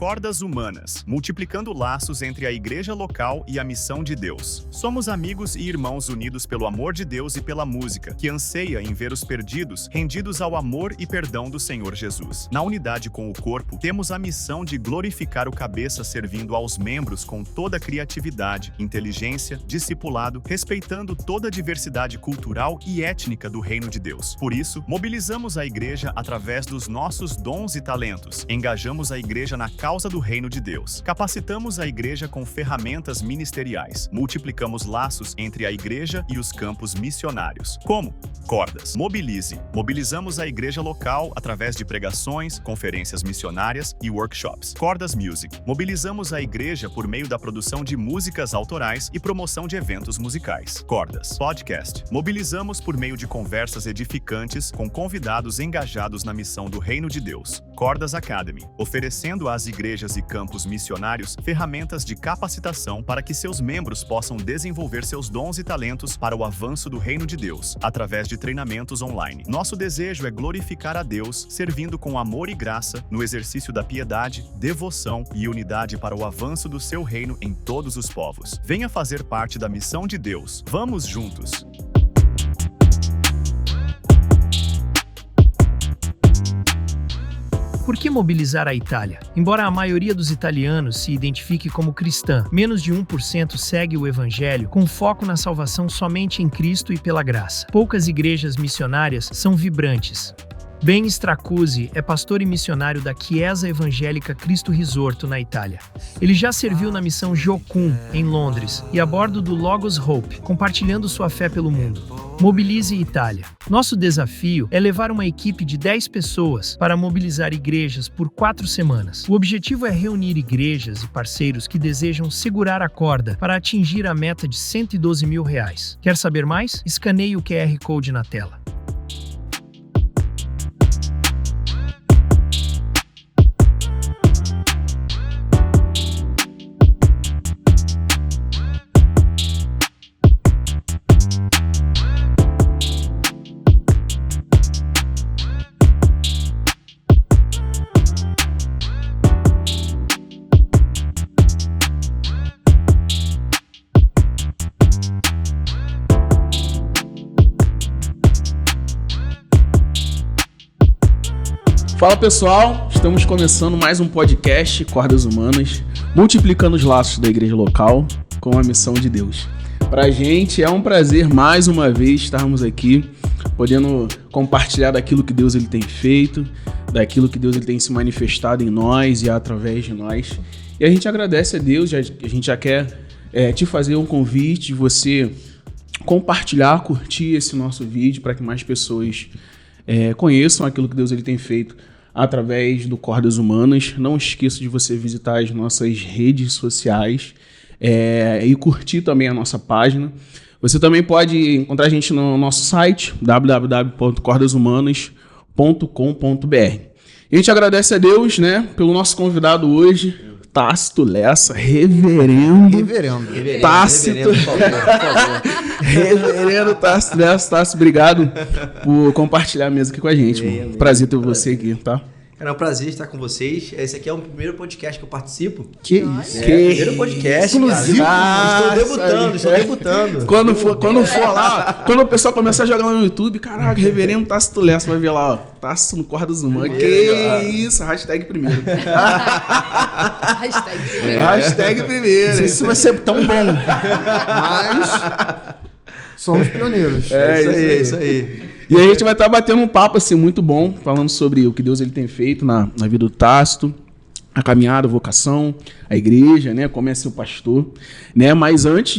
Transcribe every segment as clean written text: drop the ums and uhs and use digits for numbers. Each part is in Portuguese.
Cordas Humanas, multiplicando laços entre a igreja local e a missão de Deus. Somos amigos e irmãos unidos pelo amor de Deus e pela música, que anseia em ver os perdidos rendidos ao amor e perdão do Senhor Jesus. Na unidade com o corpo, temos a missão de glorificar o cabeça servindo aos membros com toda a criatividade, inteligência, discipulado, respeitando toda a diversidade cultural e étnica do reino de Deus. Por isso, mobilizamos a igreja através dos nossos dons e talentos. Engajamos a igreja na causa do reino de Deus. Capacitamos a igreja com ferramentas ministeriais. Multiplicamos laços entre a igreja e os campos missionários. Como? Cordas. Mobilize. Mobilizamos a igreja local através de pregações, conferências missionárias e workshops. Cordas Music. Mobilizamos a igreja por meio da produção de músicas autorais e promoção de eventos musicais. Cordas. Podcast. Mobilizamos por meio de conversas edificantes com convidados engajados na missão do reino de Deus. Cordas Academy. Oferecendo às igrejas e campos missionários ferramentas de capacitação para que seus membros possam desenvolver seus dons e talentos para o avanço do reino de Deus, através de treinamentos online. Nosso desejo é glorificar a Deus, servindo com amor e graça, no exercício da piedade, devoção e unidade para o avanço do seu reino em todos os povos. Venha fazer parte da missão de Deus. Vamos juntos! Por que mobilizar a Itália? Embora a maioria dos italianos se identifique como cristã, menos de 1% segue o evangelho com foco na salvação somente em Cristo e pela graça. Poucas igrejas missionárias são vibrantes. Ben Stracuzzi é pastor e missionário da Chiesa Evangélica Cristo Risorto, na Itália. Ele já serviu na missão Jocum, em Londres, e a bordo do Logos Hope, compartilhando sua fé pelo mundo. Mobilize Itália. Nosso desafio é levar uma equipe de 10 pessoas para mobilizar igrejas por 4 semanas. O objetivo é reunir igrejas e parceiros que desejam segurar a corda para atingir a meta de R$112 mil. Quer saber mais? Escaneie o QR Code na tela. Fala pessoal, estamos começando mais um podcast Cordas Humanas, multiplicando os laços da igreja local com a missão de Deus. Pra gente é um prazer mais uma vez estarmos aqui, podendo compartilhar daquilo que Deus ele tem feito, daquilo que Deus ele tem se manifestado em nós e através de nós. E a gente agradece a Deus, a gente já quer te fazer um convite de você compartilhar, curtir esse nosso vídeo para que mais pessoas conheçam aquilo que Deus ele tem feito através do Cordas Humanas. Não esqueça de você visitar as nossas redes sociais e curtir também a nossa página. Você também pode encontrar a gente no nosso site www.cordashumanas.com.br. A gente agradece a Deus, né, pelo nosso convidado hoje, Tácito Lessa, reverendo Tácito. Reverendo Tácito Lessa. Tácito, obrigado por compartilhar a mesa aqui com a gente. Prazer ter você aqui, tá? É um prazer estar com vocês. Esse aqui é o primeiro podcast que eu participo. Que isso? Primeiro podcast. Exclusivo. Estou debutando. Quando for lá, quando o pessoal começar a jogar lá no YouTube, caraca, reverendo Tácito Lessa, vai ver lá, ó, Tácito no Cordas Humanas. Que isso? Hashtag primeiro. Hashtag primeiro. Não sei se vai ser tão bom, mas somos pioneiros. É isso aí. E a gente vai estar batendo um papo assim muito bom, falando sobre o que Deus ele tem feito na vida do Tácito, a caminhada, a vocação, a igreja, né, como é ser o pastor, né? Mas antes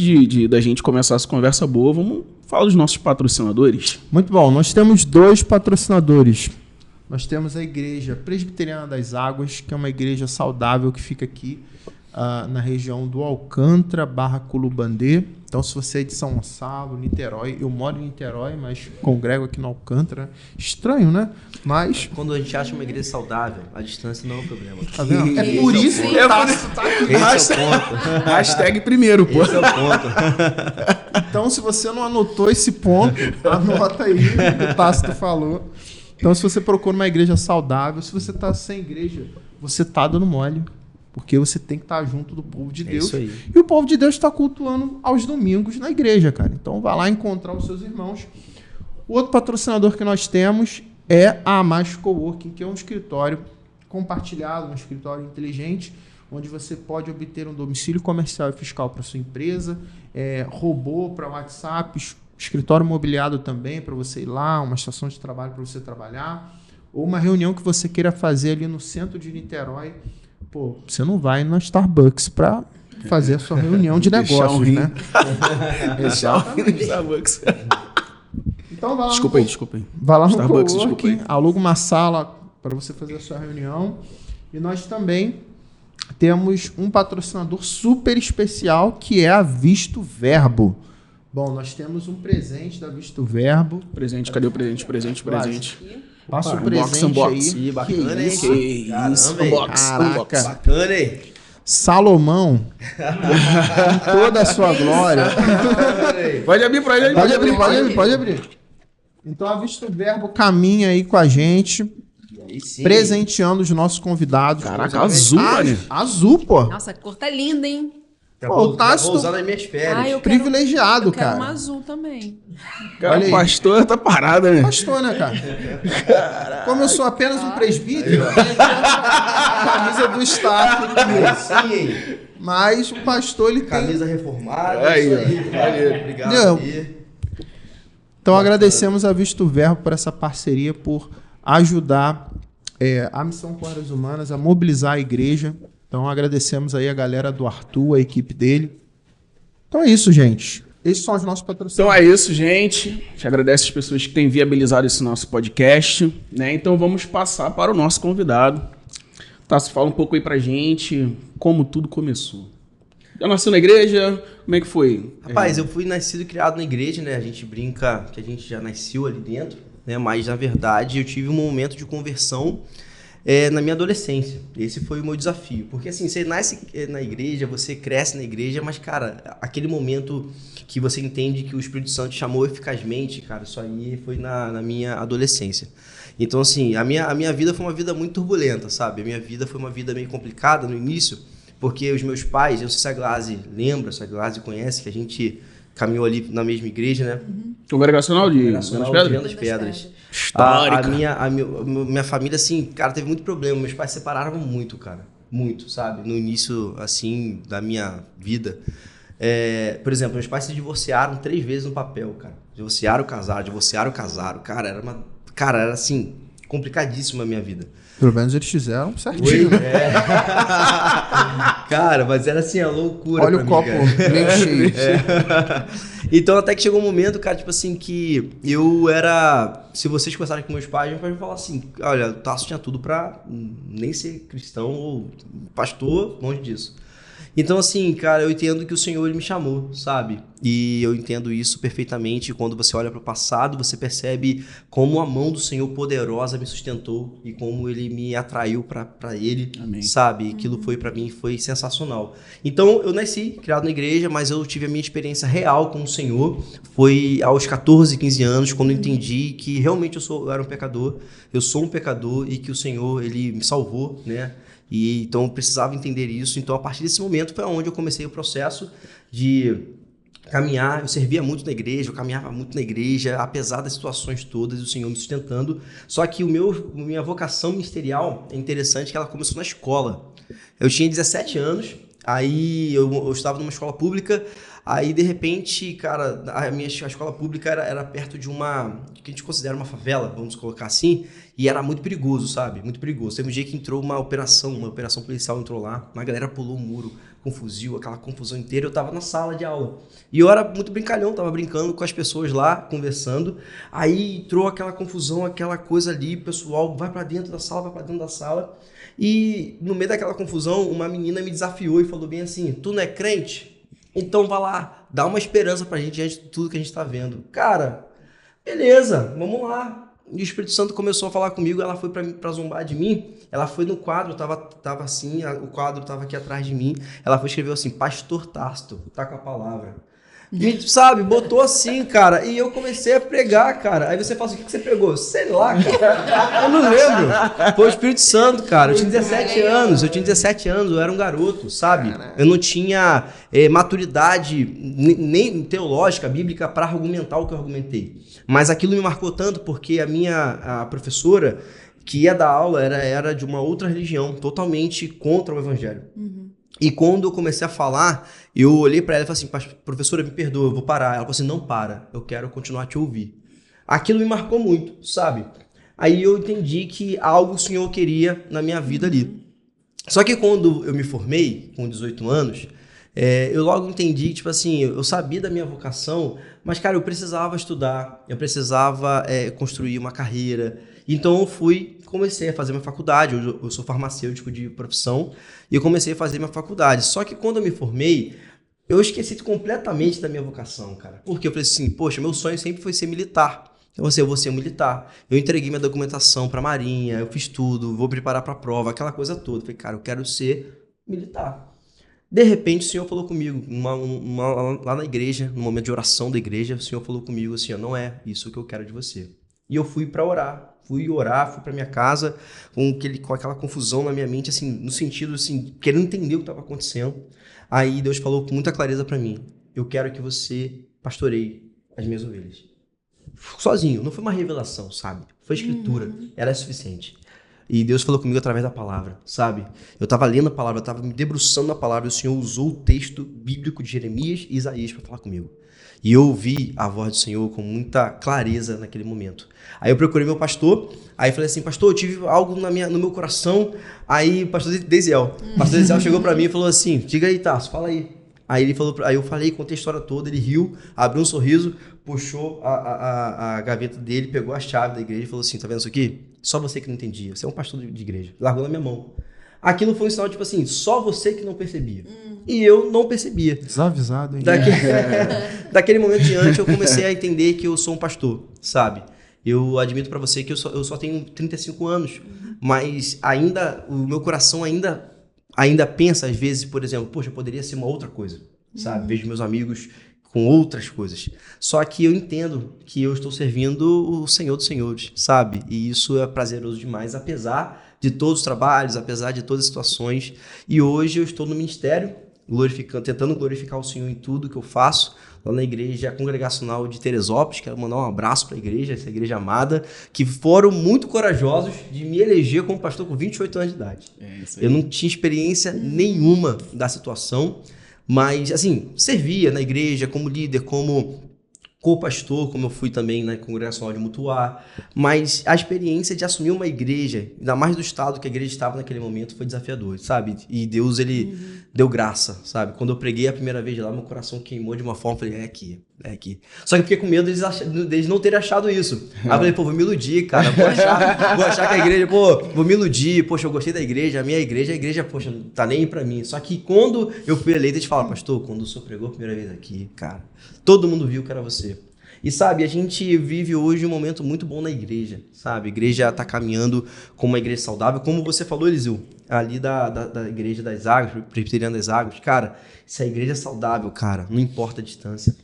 da gente começar essa conversa boa, vamos falar dos nossos patrocinadores. Muito bom, nós temos 2 patrocinadores. Nós temos a Igreja Presbiteriana das Águas, que é uma igreja saudável que fica aqui na região do Alcântara / Culubandê. Então, se você é de São Gonçalo, Niterói, eu moro em Niterói, mas congrego aqui no Alcântara. Estranho, né? Mas quando a gente acha uma igreja saudável, a distância não é um problema. Tá vendo? É por isso que o Tácito tá aqui. Esse é o ponto. Hashtag primeiro, pô. Esse é o ponto. Então, se você não anotou esse ponto, anota aí o que o Tácito falou. Então, se você procura uma igreja saudável, se você tá sem igreja, você tá dando mole. Porque você tem que estar junto do povo de Deus. Isso aí. E o povo de Deus está cultuando aos domingos na igreja, cara. Então vá lá encontrar os seus irmãos. O outro patrocinador que nós temos é a Mais Coworking, que é um escritório compartilhado, um escritório inteligente, onde você pode obter um domicílio comercial e fiscal para sua empresa, robô para WhatsApp, escritório mobiliado também para você ir lá, uma estação de trabalho para você trabalhar, ou uma reunião que você queira fazer ali no centro de Niterói. Pô, você não vai na Starbucks para fazer a sua reunião de negócios, né? Exatamente. Starbucks. Então vai lá Desculpa aí. Vai lá no Starbucks, desculpa Coworking, aí. aluga uma sala para você fazer a sua reunião. E nós também temos um patrocinador super especial, que é a Visto Verbo. Bom, nós temos um presente da Visto Verbo. Presente, cadê o presente? Presente. Passa o Unbox, presente unbox. aí. Ih, bacana, hein? Que isso, Caramba, hein? unbox, Caraca. unbox. Bacana, hein? Salomão, em toda a sua glória. Pode abrir pra ele. Pode abrir. Então a Visto Verbo caminha aí com a gente, Aí sim. presenteando os nossos convidados. Caraca, azul, mano. Azul, pô. Nossa, a cor tá linda, hein? Já Pô, vou, o já Tássito- vou usar nas minhas férias. Eu Privilegiado, eu quero cara. uma azul também. Cara, Olha aí. o pastor tá parado, né? Pastor, né, cara? Como eu sou apenas um presbítero, eu tenho a camisa do staff aqui. Sim, hein? Mas o pastor, ele tem... Camisa reformada. Aí, isso ó. aí. Maneiro. Obrigado. Entendeu? aí. Então agradecemos a Visto Verbo por essa parceria, por ajudar a Missão Cordas Humanas a mobilizar a igreja. Então agradecemos aí a galera do Arthur, a equipe dele. Então é isso, gente. Esses são os nossos Então patrocinadores. é isso, gente. A gente agradece as pessoas que têm viabilizado esse nosso podcast, né? Então vamos passar para o nosso convidado. Tassi, fala um pouco aí pra gente como tudo começou. Já nasceu na igreja? Como é que foi? Rapaz, eu fui nascido e criado na igreja, né? A gente brinca que a gente já nasceu ali dentro, né? Mas, na verdade, eu tive um momento de conversão na minha adolescência. Esse foi o meu desafio. Porque, assim, você nasce na igreja, você cresce na igreja, mas, cara, aquele momento que você entende que o Espírito Santo te chamou eficazmente, cara, isso aí foi na minha adolescência. Então, assim, a minha vida foi uma vida muito turbulenta, sabe? A minha vida foi uma vida meio complicada no início, porque os meus pais, eu não sei se a Glaze lembra, se a Glaze conhece, que a gente caminhou ali na mesma igreja, né? Congregacional de Congregacional Vendas de Pedras? Vendas Pedras. Histórica. Minha família, assim, cara, teve muito problema. Meus pais se separaram muito, cara. Muito, sabe? No início, assim, da minha vida. Por exemplo, meus pais se divorciaram 3 vezes no papel, cara. Divorciaram, casaram. Cara, era assim, complicadíssima a minha vida. Pelo menos eles fizeram certinho. Oi? Né? Cara, mas era assim, a loucura. Olha pra o mim, copo cara. meio cheio. Então, até que chegou um momento, cara, tipo assim, que eu era... Se vocês conversarem com meus pais, meus pais me falar assim, olha, o Tasso tinha tudo pra nem ser cristão ou pastor, longe disso. Então, assim, cara, eu entendo que o Senhor ele me chamou, sabe? E eu entendo isso perfeitamente. Quando você olha para o passado, você percebe como a mão do Senhor poderosa me sustentou e como ele me atraiu para ele, Amém. sabe? Aquilo foi para mim, foi sensacional. Então, eu nasci, criado na igreja, mas eu tive a minha experiência real com o Senhor. Foi aos 14, 15 anos, quando eu entendi que realmente eu era um pecador, eu sou um pecador e que o Senhor, ele me salvou, né? E então eu precisava entender isso. Então, a partir desse momento foi onde eu comecei o processo de caminhar. Eu servia muito na igreja, eu caminhava muito na igreja, apesar das situações todas, o Senhor me sustentando. Só que minha vocação ministerial é interessante, que ela começou na escola. Eu tinha 17 anos, aí eu estava numa escola pública. Aí, de repente, cara, a escola pública era perto de uma, que a gente considera uma favela, vamos colocar assim, e era muito perigoso, sabe? Muito perigoso. Teve um dia que entrou uma operação policial entrou lá, uma galera pulou o muro com fuzil, aquela confusão inteira, eu tava na sala de aula. E eu era muito brincalhão, tava brincando com as pessoas lá, conversando, aí entrou aquela confusão, aquela coisa ali, o pessoal vai pra dentro da sala, e no meio daquela confusão, uma menina me desafiou e falou bem assim, tu não é crente? Então vai lá, dá uma esperança pra gente diante de tudo que a gente tá vendo. Cara, beleza, vamos lá. E o Espírito Santo começou a falar comigo, ela foi pra zombar de mim, ela foi no quadro, tava assim, o quadro tava aqui atrás de mim, ela foi escrever assim, Pastor Tássito, tá com a palavra. Sabe, botou assim, cara, e eu comecei a pregar, cara. Aí você fala assim, o que você pregou? Sei lá, cara, eu não lembro. Foi o Espírito Santo, cara, eu tinha 17 anos, eu era um garoto, sabe? Eu não tinha maturidade nem teológica, bíblica, para argumentar o que eu argumentei. Mas aquilo me marcou tanto porque a professora que ia dar aula era de uma outra religião, totalmente contra o evangelho. E quando eu comecei a falar, eu olhei para ela e falei assim, professora, me perdoa, eu vou parar. Ela falou assim, não para, eu quero continuar a te ouvir. Aquilo me marcou muito, sabe? Aí eu entendi que algo o Senhor queria na minha vida ali. Só que quando eu me formei, com 18 anos, eu logo entendi, tipo assim, eu sabia da minha vocação, mas, cara, eu precisava estudar, eu precisava construir uma carreira. Então eu comecei a fazer minha faculdade, eu sou farmacêutico de profissão, e eu comecei a fazer minha faculdade. Só que quando eu me formei, eu esqueci completamente da minha vocação, cara. Porque eu falei assim, poxa, meu sonho sempre foi ser militar. Então eu vou ser um militar. Eu entreguei minha documentação pra Marinha, eu fiz tudo, vou preparar pra prova, aquela coisa toda. Eu falei, cara, eu quero ser militar. De repente o Senhor falou comigo, lá na igreja, no momento de oração da igreja, o Senhor falou comigo assim, não é isso que eu quero de você. E eu fui pra orar. Fui para minha casa com aquela confusão na minha mente, assim, no sentido, assim, querendo entender o que estava acontecendo. Aí Deus falou com muita clareza para mim, eu quero que você pastoreie as minhas ovelhas. Sozinho, não foi uma revelação, sabe? Foi escritura, era suficiente. E Deus falou comigo através da palavra, sabe? Eu estava lendo a palavra, eu estava me debruçando na palavra, e o Senhor usou o texto bíblico de Jeremias e Isaías para falar comigo. E eu ouvi a voz do Senhor com muita clareza naquele momento. Aí eu procurei meu pastor, aí falei assim, pastor, eu tive algo no meu coração. Aí o pastor Deisiel chegou para mim e falou assim, diga aí, Tarso, fala aí. Aí eu falei, contei a história toda, ele riu, abriu um sorriso, puxou a gaveta dele, pegou a chave da igreja e falou assim, tá vendo isso aqui? Só você que não entendia, você é um pastor de igreja. Largou na minha mão. Aquilo foi um sinal, tipo assim, só você que não percebia. E eu não percebia. Desavisado, hein? Daquele momento em diante, eu comecei a entender que eu sou um pastor, sabe? Eu admito pra você que eu só tenho 35 anos, mas o meu coração ainda pensa, às vezes, por exemplo, poxa, poderia ser uma outra coisa, sabe? Vejo meus amigos com outras coisas. Só que eu entendo que eu estou servindo o Senhor dos Senhores, sabe? E isso é prazeroso demais, apesar de todos os trabalhos, apesar de todas as situações. E hoje eu estou no ministério, tentando glorificar o Senhor em tudo que eu faço, lá na igreja congregacional de Teresópolis. Quero mandar um abraço para a igreja, essa igreja amada, que foram muito corajosos de me eleger como pastor com 28 anos de idade. Eu não tinha experiência nenhuma da situação, mas, assim, servia na igreja como líder, como co-pastor, como eu fui também na congregacional de Mutuá, mas a experiência de assumir uma igreja, ainda mais do estado que a igreja estava naquele momento, foi desafiador, sabe? E Deus, ele deu graça, sabe? Quando eu preguei a primeira vez lá, meu coração queimou de uma forma, eu falei, é aqui. Só que eu fiquei com medo deles não terem achado isso. Aí eu falei, vou me iludir, cara, vou achar que a igreja, vou me iludir, poxa, eu gostei da igreja, a igreja, poxa, não tá nem aí pra mim. Só que quando eu fui eleito, eles falaram, pastor, quando o senhor pregou a primeira vez aqui, cara, todo mundo viu que era você. E sabe, a gente vive hoje um momento muito bom na igreja, sabe? A igreja está caminhando como uma igreja saudável, como você falou, Eliseu, ali da igreja das Águas, presbiteriana das Águas. Cara, se a igreja é saudável, cara, não importa a distância,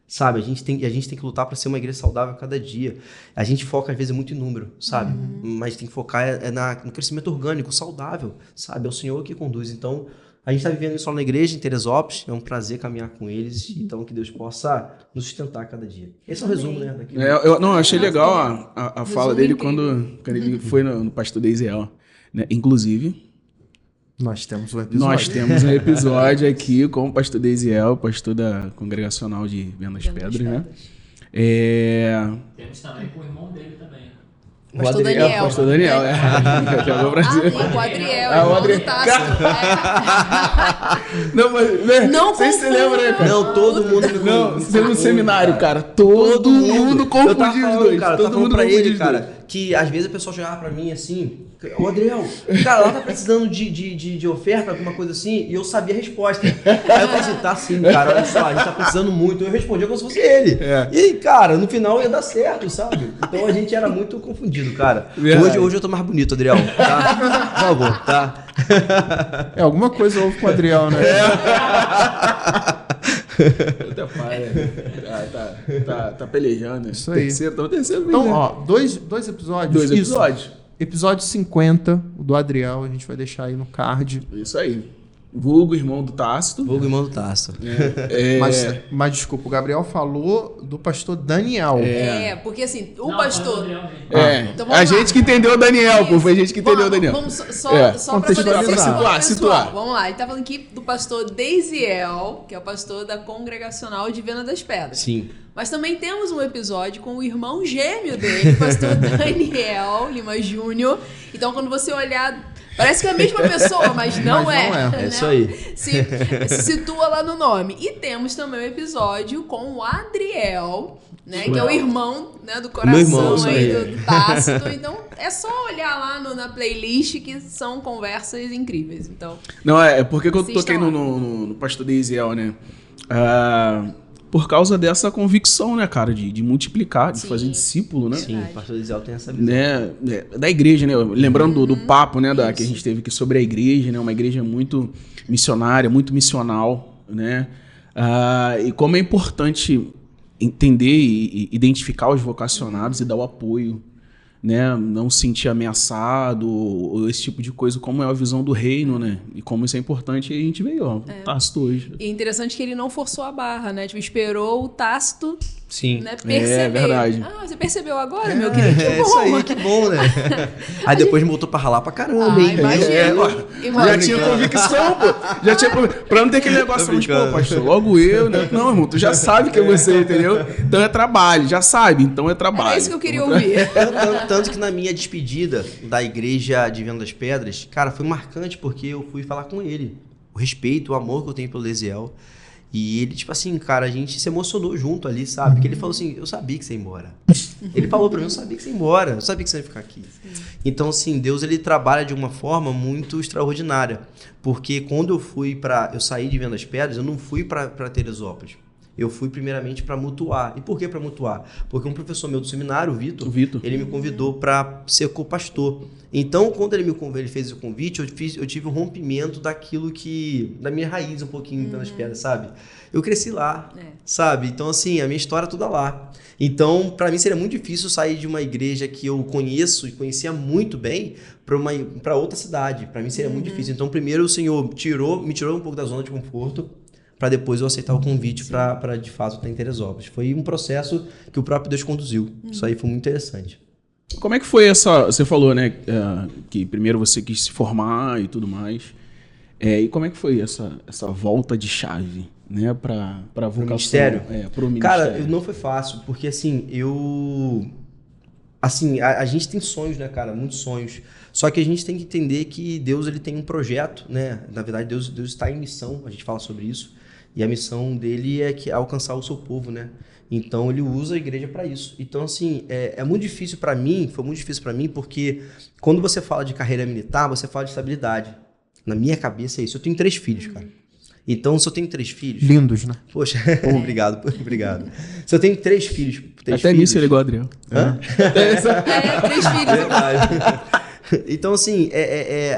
sabe? A gente tem que lutar para ser uma igreja saudável a cada dia. A gente foca, às vezes, muito em número, sabe? Mas tem que focar no crescimento orgânico, saudável, sabe? É o Senhor que conduz. Então, a gente está vivendo isso lá na igreja, em Teresópolis. É um prazer caminhar com eles. Então, que Deus possa nos sustentar a cada dia. Esse é o resumo, né? Eu achei legal a fala dele quando ele foi no pastor Deisiel, né? Inclusive, nós temos um episódio aqui com o pastor Deisiel, pastor da Congregacional de Venda das Pedras, né? Temos também com o irmão dele também. Pastor Daniel. Pastor Daniel, o Adriel. O Adriel. Não, mas não sei se você lembra, né, cara? Não, todo mundo me Não, você no seminário, cara. Todo mundo confundiu os dois. Cara, todo mundo pra ele, cara, que às vezes a pessoa chegava pra mim assim, ô Adriel, cara, lá tá precisando de oferta, alguma coisa assim, e eu sabia a resposta. Aí eu falei assim, tá sim, cara, olha só, a gente tá precisando muito. Eu respondia como se fosse ele. E, cara, no final ia dar certo, sabe? Então a gente era muito confundido, cara. Hoje eu tô mais bonito, Adriel, tá? Por favor, tá? Alguma coisa houve com o Adriel, né? Puta pai, tá pelejando. Isso aí. Terceiro. Então, ó, dois episódios. Dois episódios. Isso. Episódio 50, o do Adriel, a gente vai deixar aí no card. Isso aí. Vulgo, irmão do Tácito. Vulgo irmão do Tácito. Mas desculpa, o Gabriel falou do pastor Daniel. Porque assim, o pastor... A Então vamos lá. gente que entendeu o Daniel, pô. Foi a gente que entendeu o Daniel. Vamos só pra poder situar. Vamos lá, ele tá falando aqui do pastor Deisiel, que é o pastor da Congregacional de Viana das Pedras. Sim. Mas também temos um episódio com o irmão gêmeo dele, o pastor Daniel Lima Júnior. Então, quando você olhar, parece que é a mesma pessoa, mas não é. É isso aí. Se situa lá no nome. E temos também um episódio com o Adriel, né, que é o irmão, né, do coração irmão, aí do Tácito. Então, é só olhar lá na playlist que são conversas incríveis. Então, Não, é porque que eu assista toquei lá. no pastor Deisiel, né? Por causa dessa convicção, né, cara, de multiplicar, de Sim. fazer discípulo, né? Sim, o pastor Deisiel tem essa visão. Da igreja, né? Lembrando do papo, né, que a gente teve aqui sobre a igreja, né? Uma igreja muito missionária, muito missional, né? E como é importante entender e identificar os vocacionados e dar o apoio, né? Não se sentir ameaçado, ou esse tipo de coisa, como é a visão do reino, né? E como isso é importante, e a gente veio, ó, Tácito hoje. E é interessante que ele não forçou a barra, né? Tipo, esperou o Tácito, Sim. né, perceber. É verdade. Você percebeu agora, meu querido? Que É bom. isso aí, que bom, né? Aí depois voltou pra ralar pra caramba, hein? Já tinha convicção, pô. Já tinha pra não ter aquele negócio, mas, pô, pastor, logo eu, né? Não, irmão, tu já sabe que é você, entendeu? Então é trabalho, já sabe, então é trabalho. É isso que eu queria ouvir. Tanto que na minha despedida da igreja de Viana das Pedras, cara, foi marcante porque eu fui falar com ele. O respeito, o amor que eu tenho pelo Deisiel. E ele, tipo assim, cara, a gente se emocionou junto ali, sabe? Porque ele falou assim, eu sabia que você ia embora. Ele falou pra mim, eu sabia que você ia embora, eu sabia que você ia ficar aqui. Então, assim, Deus, ele trabalha de uma forma muito extraordinária. Porque quando eu saí de Viana das Pedras, eu não fui pra Teresópolis. Eu fui primeiramente para Mutuá. E por que para Mutuá? Porque um professor meu do seminário, o Vitor, ele me convidou para ser co-pastor. Então, quando ele fez o convite, eu tive um rompimento da minha raiz um pouquinho nas pedras, sabe? Eu cresci lá, sabe? Então, assim, a minha história é toda lá. Então, para mim seria muito difícil sair de uma igreja que eu conheço e conhecia muito bem para outra cidade. Para mim seria muito difícil. Então, primeiro o Senhor me tirou um pouco da zona de conforto, para depois eu aceitar o convite para de fato estar em Teresópolis. Foi um processo que o próprio Deus conduziu. Isso aí foi muito interessante. Como é que foi você falou, né, que primeiro você quis se formar e tudo mais. E como é que foi essa volta de chave, né, para vocação? Ministério? Pro ministério. Cara, não foi fácil, porque assim, a gente tem sonhos, né, cara? Muitos sonhos. Só que a gente tem que entender que Deus, ele tem um projeto, né? Na verdade, Deus está em missão, a gente fala sobre isso. E a missão dele é alcançar o seu povo, né? Então, ele usa a igreja para isso. Então, assim, é muito difícil para mim, foi muito difícil para mim, porque quando você fala de carreira militar, você fala de estabilidade. Na minha cabeça é isso. Eu tenho 3 filhos, cara. Então, se eu tenho 3 filhos... Lindos, né? Poxa, obrigado. Se eu tenho 3 filhos... Até nisso ele é igual o Adriel. 3 filhos. Verdade. Então, assim,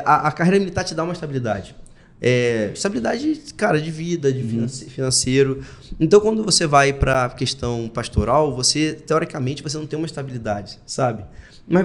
a carreira militar te dá uma estabilidade. Estabilidade, cara, de vida, de financeiro. Então, quando você vai para a questão pastoral, teoricamente, você não tem uma estabilidade, sabe? Mas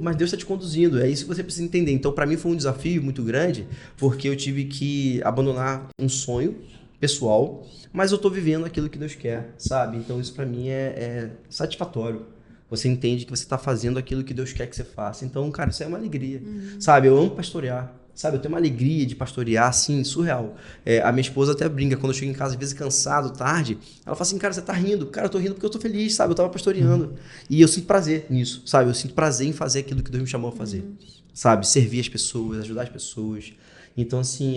mas Deus está te conduzindo, é isso que você precisa entender. Então, para mim foi um desafio muito grande, porque eu tive que abandonar um sonho pessoal, mas eu estou vivendo aquilo que Deus quer, sabe? Então, isso para mim é satisfatório. Você entende que você está fazendo aquilo que Deus quer que você faça. Então, cara, isso é uma alegria, sabe? Eu amo pastorear. Sabe, eu tenho uma alegria de pastorear, assim, surreal. A minha esposa até brinca, quando eu chego em casa, às vezes cansado, tarde, ela fala assim, cara, você tá rindo. Cara, eu tô rindo porque eu tô feliz, sabe? Eu tava pastoreando. E eu sinto prazer nisso, sabe? Eu sinto prazer em fazer aquilo que Deus me chamou a fazer. Sabe? Servir as pessoas, ajudar as pessoas. Então, assim,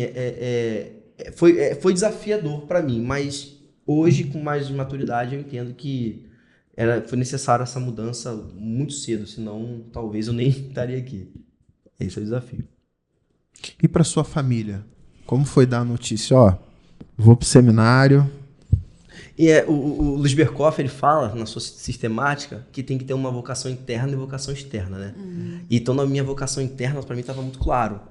foi desafiador para mim, mas hoje, com mais maturidade, eu entendo que foi necessário essa mudança muito cedo, senão talvez eu nem estaria aqui. Esse é o desafio. E para sua família? Como foi dar a notícia? Ó, vou pro seminário. E o Luiz Berkoff, ele fala na sua sistemática que tem que ter uma vocação interna e vocação externa, né? Então, na minha vocação interna, para mim estava muito claro.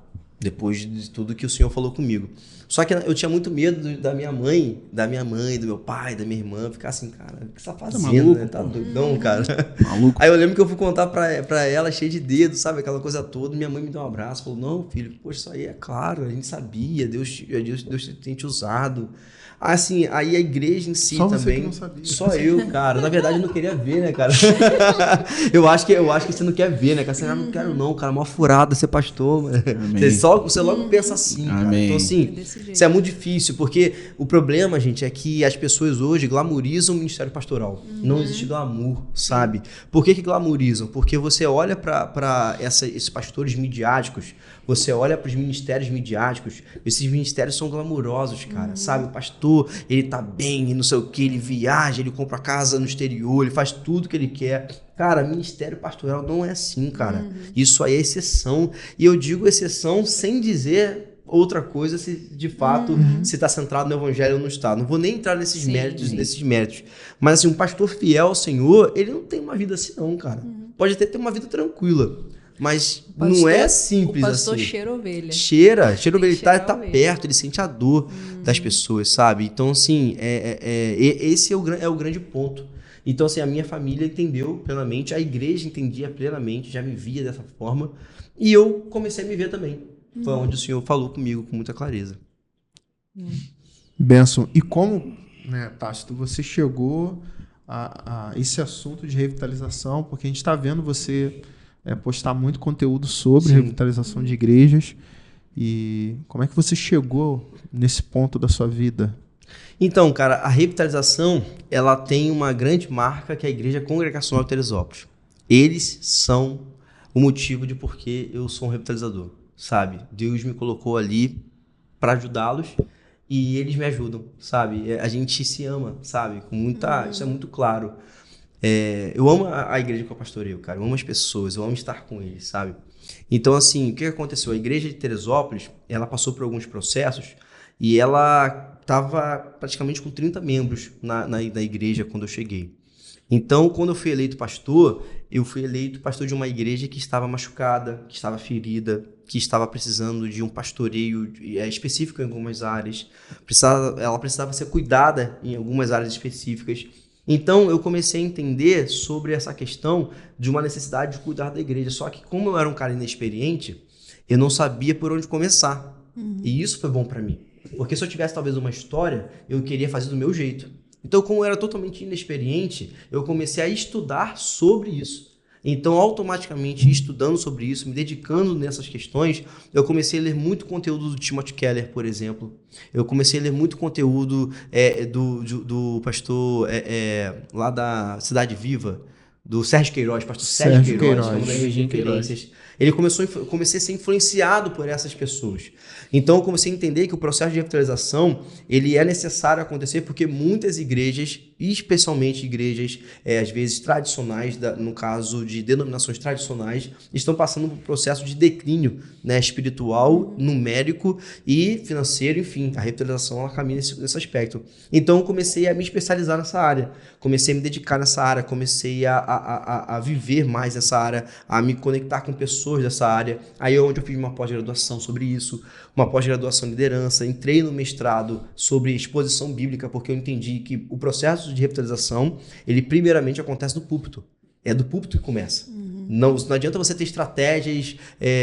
depois de tudo que o Senhor falou comigo. Só que eu tinha muito medo da minha mãe, do meu pai, da minha irmã, ficar assim, cara, o que você tá fazendo, maluco, né? Tá doidão, cara. Maluco. Aí eu lembro que eu fui contar pra ela, cheio de dedos, sabe, aquela coisa toda. Minha mãe me deu um abraço, falou, não, filho, poxa, isso aí é claro, a gente sabia, Deus tem te usado. Assim, aí a igreja em si Só você também. que não sabia. Só eu, cara. Na verdade, eu não queria ver, né, cara? eu acho que você não quer ver, né, cara? Você não quero não, cara. Mó furada ser pastor, mano. Você logo pensa assim, cara. Amém. Então, assim, Desse jeito. isso é muito difícil, porque o problema, gente, é que as pessoas hoje glamorizam o ministério pastoral. Não existe glamour, sabe? Por que glamorizam? Porque você olha para esses pastores midiáticos, você olha para os ministérios midiáticos, esses ministérios são glamurosos, cara, sabe? O pastor, ele tá bem, não sei o que, ele viaja, ele compra casa no exterior, ele faz tudo que ele quer. Cara, ministério pastoral não é assim, cara. Isso aí é exceção. E eu digo exceção sem dizer outra coisa se de fato se está centrado no evangelho ou não está. Não vou nem entrar nesses méritos. Mas assim, um pastor fiel ao Senhor, ele não tem uma vida assim não, cara. Pode até ter uma vida tranquila. Mas não é simples assim. O pastor cheira ovelha. Cheira ovelha, ele tá ovelha. perto, ele sente a dor das pessoas, sabe? Então, assim, esse é o grande ponto. Então, assim, a minha família entendeu plenamente, a igreja entendia plenamente, já me via dessa forma, e eu comecei a me ver também. Foi onde o Senhor falou comigo com muita clareza. Benção. E como, né, Tácito, você chegou a esse assunto de revitalização? Porque a gente está vendo você postar muito conteúdo sobre revitalização de igrejas. E como é que você chegou nesse ponto da sua vida? Então, cara, a revitalização, ela tem uma grande marca que é a Igreja Congregacional de Teresópolis. Eles são o motivo de por que eu sou um revitalizador, sabe? Deus me colocou ali para ajudá-los e eles me ajudam, sabe? A gente se ama, sabe? Com muita, isso é muito claro. Eu amo a igreja que eu pastoreio, cara. Eu amo as pessoas, eu amo estar com eles, sabe? Então, assim, o que aconteceu? A igreja de Teresópolis, ela passou por alguns processos e ela estava praticamente com 30 membros na igreja quando eu cheguei. Então, quando eu fui eleito pastor de uma igreja que estava machucada, que estava ferida, que estava precisando de um pastoreio específico em algumas áreas. Ela precisava ser cuidada em algumas áreas específicas. Então, eu comecei a entender sobre essa questão de uma necessidade de cuidar da igreja. Só que, como eu era um cara inexperiente, eu não sabia por onde começar. E isso foi bom para mim. Porque se eu tivesse talvez uma história, eu queria fazer do meu jeito. Então, como eu era totalmente inexperiente, eu comecei a estudar sobre isso. Então, automaticamente, estudando sobre isso, me dedicando nessas questões, eu comecei a ler muito conteúdo do Timothy Keller, por exemplo. Eu comecei a ler muito conteúdo do pastor lá da Cidade Viva, do Sérgio Queiroz, pastor Sérgio Queiroz, que é uma das minhas referências. Comecei a ser influenciado por essas pessoas. Então, eu comecei a entender que o processo de revitalização, ele é necessário acontecer porque muitas igrejas, especialmente igrejas, às vezes tradicionais, no caso de denominações tradicionais, estão passando por um processo de declínio, né, espiritual, numérico e financeiro, enfim. A revitalização, ela caminha nesse aspecto. Então, eu comecei a me especializar nessa área, comecei a me dedicar nessa área, comecei a viver mais nessa área, a me conectar com pessoas dessa área. Aí é onde eu fiz uma pós-graduação sobre isso, uma pós-graduação em liderança, entrei no mestrado sobre exposição bíblica, porque eu entendi que o processo de revitalização, ele primeiramente acontece no púlpito. É do púlpito que começa. Não adianta você ter estratégias,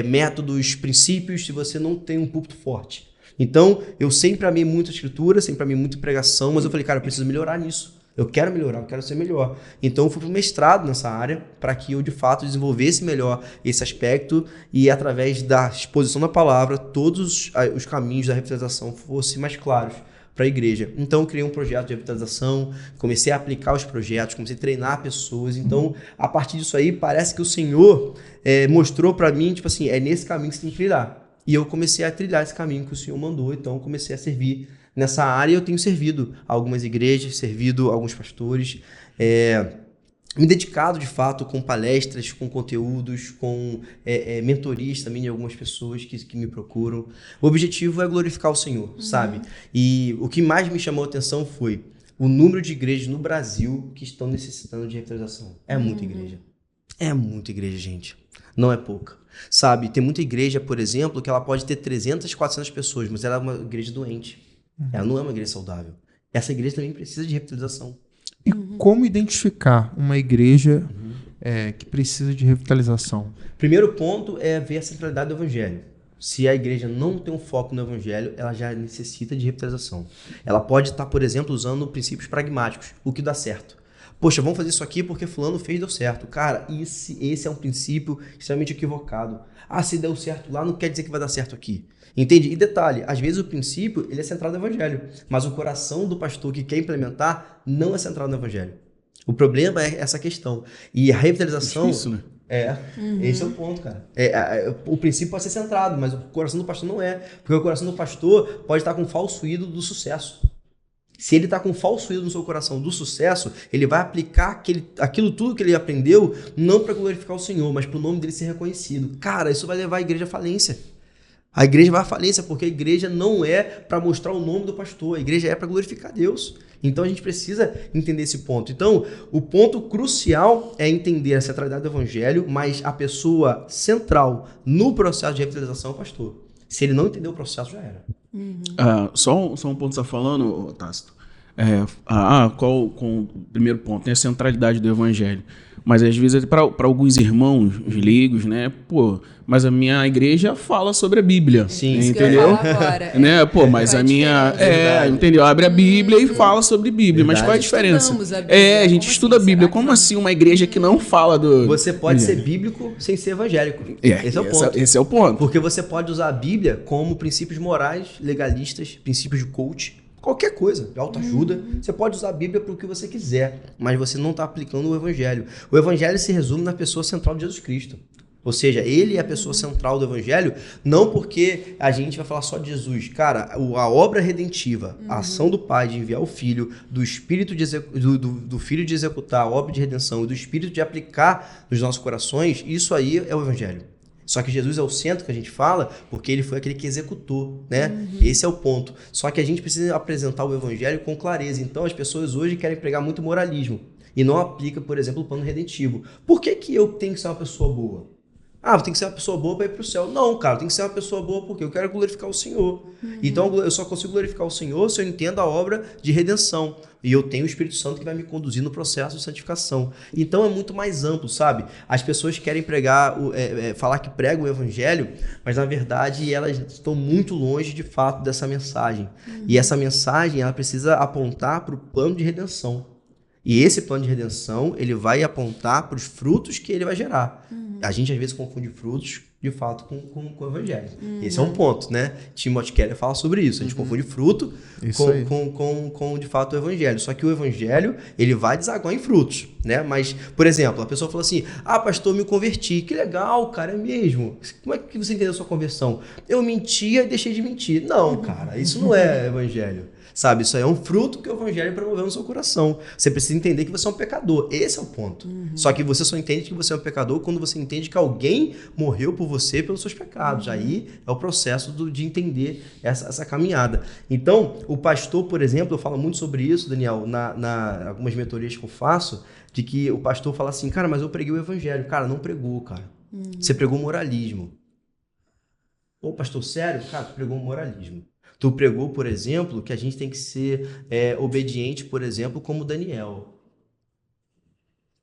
métodos, princípios, se você não tem um púlpito forte. Então, eu sempre amei muito a escritura, sempre amei muito pregação, mas eu falei, cara, eu preciso melhorar nisso. Eu quero melhorar, eu quero ser melhor. Então, eu fui para o mestrado nessa área para que eu, de fato, desenvolvesse melhor esse aspecto e, através da exposição da palavra, todos os caminhos da revitalização fossem mais claros para a igreja. Então, eu criei um projeto de revitalização, comecei a aplicar os projetos, comecei a treinar pessoas. Então, a partir disso aí, parece que o Senhor mostrou para mim, tipo assim, é nesse caminho que você tem que trilhar. E eu comecei a trilhar esse caminho que o Senhor mandou, então eu comecei a servir nessa área. Eu tenho servido a algumas igrejas, servido a alguns pastores, me dedicado de fato com palestras, com conteúdos, com mentorias também de algumas pessoas que me procuram. O objetivo é glorificar o Senhor, sabe? E o que mais me chamou a atenção foi o número de igrejas no Brasil que estão necessitando de revitalização. É muita igreja. É muita igreja, gente. Não é pouca. Sabe, tem muita igreja, por exemplo, que ela pode ter 300, 400 pessoas, mas ela é uma igreja doente. Ela não é uma igreja saudável. Essa igreja também precisa de revitalização. E como identificar uma igreja que precisa de revitalização? Primeiro ponto é ver a centralidade do evangelho. Se a igreja não tem um foco no evangelho, ela já necessita de revitalização. Ela pode estar, por exemplo, usando princípios pragmáticos, o que dá certo. Poxa, vamos fazer isso aqui porque fulano fez, deu certo. Cara, esse é um princípio extremamente equivocado. Ah, se deu certo lá, não quer dizer que vai dar certo aqui. Entende? E detalhe, às vezes o princípio ele é centrado no evangelho, mas o coração do pastor que quer implementar não é centrado no evangelho. O problema é essa questão. E a revitalização... Difícil, né? Esse é o ponto, cara. O princípio pode ser centrado, mas o coração do pastor não é. Porque o coração do pastor pode estar com um falso ídolo do sucesso. Se ele está com um falso ídolo no seu coração do sucesso, ele vai aplicar aquilo tudo que ele aprendeu, não para glorificar o Senhor, mas para o nome dele ser reconhecido. Cara, isso vai levar a igreja à falência. A igreja vai à falência porque a igreja não é para mostrar o nome do pastor, a igreja é para glorificar Deus. Então a gente precisa entender esse ponto. Então, o ponto crucial é entender a centralidade do evangelho, mas a pessoa central no processo de revitalização é o pastor. Se ele não entender o processo, já era. Só um ponto que você está falando, Tácito. Com o primeiro ponto, tem a centralidade do evangelho. Mas às vezes para alguns irmãos leigos, né? Pô, mas a minha igreja fala sobre a Bíblia. Sim, Isso que eu ia entendeu? falar agora. Né? Pô, mas Qual a a minha. diferença? Entendeu? Abre a Bíblia e fala sobre Bíblia. Mas qual é a diferença? Estudamos a Bíblia. A gente Como estuda a assim? Bíblia. Será que Como não? assim uma igreja que não fala do. Você pode ser bíblico sem ser evangélico. Esse é o ponto. Esse é o ponto. Porque você pode usar a Bíblia como princípios morais, legalistas, princípios de coach, qualquer coisa, de autoajuda. Você pode usar a Bíblia para o que você quiser, mas você não está aplicando o evangelho. O evangelho se resume na pessoa central de Jesus Cristo. Ou seja, ele é a pessoa central do evangelho, não porque a gente vai falar só de Jesus. Cara, a obra redentiva, a ação do Pai de enviar o Filho, do Espírito do Filho de executar a obra de redenção e do Espírito de aplicar nos nossos corações, isso aí é o evangelho. Só que Jesus é o centro que a gente fala, porque ele foi aquele que executou, né? Esse é o ponto. Só que a gente precisa apresentar o evangelho com clareza. Então as pessoas hoje querem pregar muito moralismo e não aplica, por exemplo, o plano redentivo. Por que eu tenho que ser uma pessoa boa? Eu tenho que ser uma pessoa boa para ir para o céu. Não, cara, eu tenho que ser uma pessoa boa porque eu quero glorificar o Senhor. Então eu só consigo glorificar o Senhor se eu entendo a obra de redenção. E eu tenho o Espírito Santo que vai me conduzir no processo de santificação. Então é muito mais amplo, sabe? As pessoas querem pregar, falar que pregam o evangelho, mas na verdade elas estão muito longe de fato dessa mensagem. E essa mensagem ela precisa apontar para o plano de redenção. E esse plano de redenção ele vai apontar para os frutos que ele vai gerar. A gente às vezes confunde frutos de fato com o evangelho. Esse é um ponto, né? Timothy Keller fala sobre isso. A gente confunde fruto com de fato o evangelho. Só que o evangelho, ele vai desaguar em frutos, né? Mas, por exemplo, a pessoa falou assim, pastor, me converti. Que legal, cara, é mesmo. Como é que você entendeu a sua conversão? Eu mentia e deixei de mentir. Não, cara, isso não é evangelho. Sabe, isso aí é um fruto que o evangelho promoveu no seu coração. Você precisa entender que você é um pecador. Esse é o ponto. Só que você só entende que você é um pecador quando você entende que alguém morreu por você pelos seus pecados. Aí é o processo de entender essa caminhada. Então, o pastor, por exemplo, eu falo muito sobre isso, Daniel, na algumas mentorias que eu faço, de que o pastor fala assim, cara, mas eu preguei o evangelho. Cara, não pregou, cara. Você pregou moralismo. Ô, pastor, sério? Cara, tu pregou moralismo. Tu pregou, por exemplo, que a gente tem que ser obediente, por exemplo, como Daniel.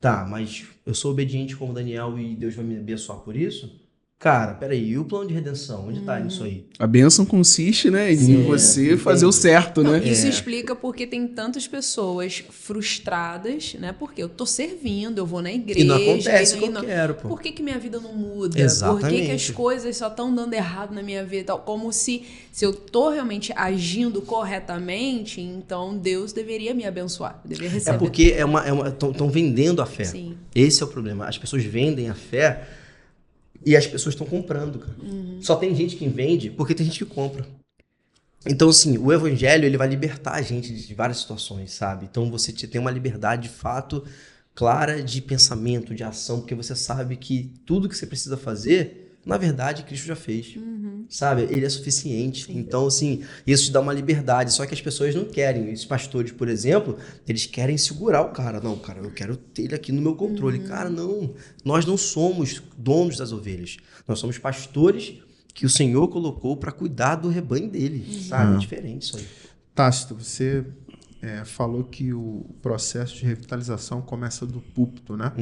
Tá, mas eu sou obediente como Daniel e Deus vai me abençoar por isso? Cara, peraí, e o plano de redenção? Onde tá isso aí? A bênção consiste, né, em você fazer o certo, né? Isso explica porque tem tantas pessoas frustradas, né? Porque eu tô servindo, eu vou na igreja. E não acontece o que eu quero, pô. Por que minha vida não muda? Exatamente. Por que as coisas só estão dando errado na minha vida? Como se eu tô realmente agindo corretamente, então Deus deveria me abençoar. Eu deveria receber. É porque estão vendendo a fé. Sim. Esse é o problema. As pessoas vendem a fé e as pessoas estão comprando, cara. Só tem gente que vende porque tem gente que compra. Então, assim, o evangelho ele vai libertar a gente de várias situações, sabe? Então, você tem uma liberdade, de fato, clara de pensamento, de ação, porque você sabe que tudo que você precisa fazer, na verdade, Cristo já fez. sabe? Ele é suficiente. Então, assim, isso te dá uma liberdade. Só que as pessoas não querem. Os pastores, por exemplo, eles querem segurar o cara. Não, cara, eu quero ter ele aqui no meu controle. Cara, não. Nós não somos donos das ovelhas. Nós somos pastores que o Senhor colocou para cuidar do rebanho dele, sabe? É diferente isso aí. Tácito, você falou que o processo de revitalização começa do púlpito, né?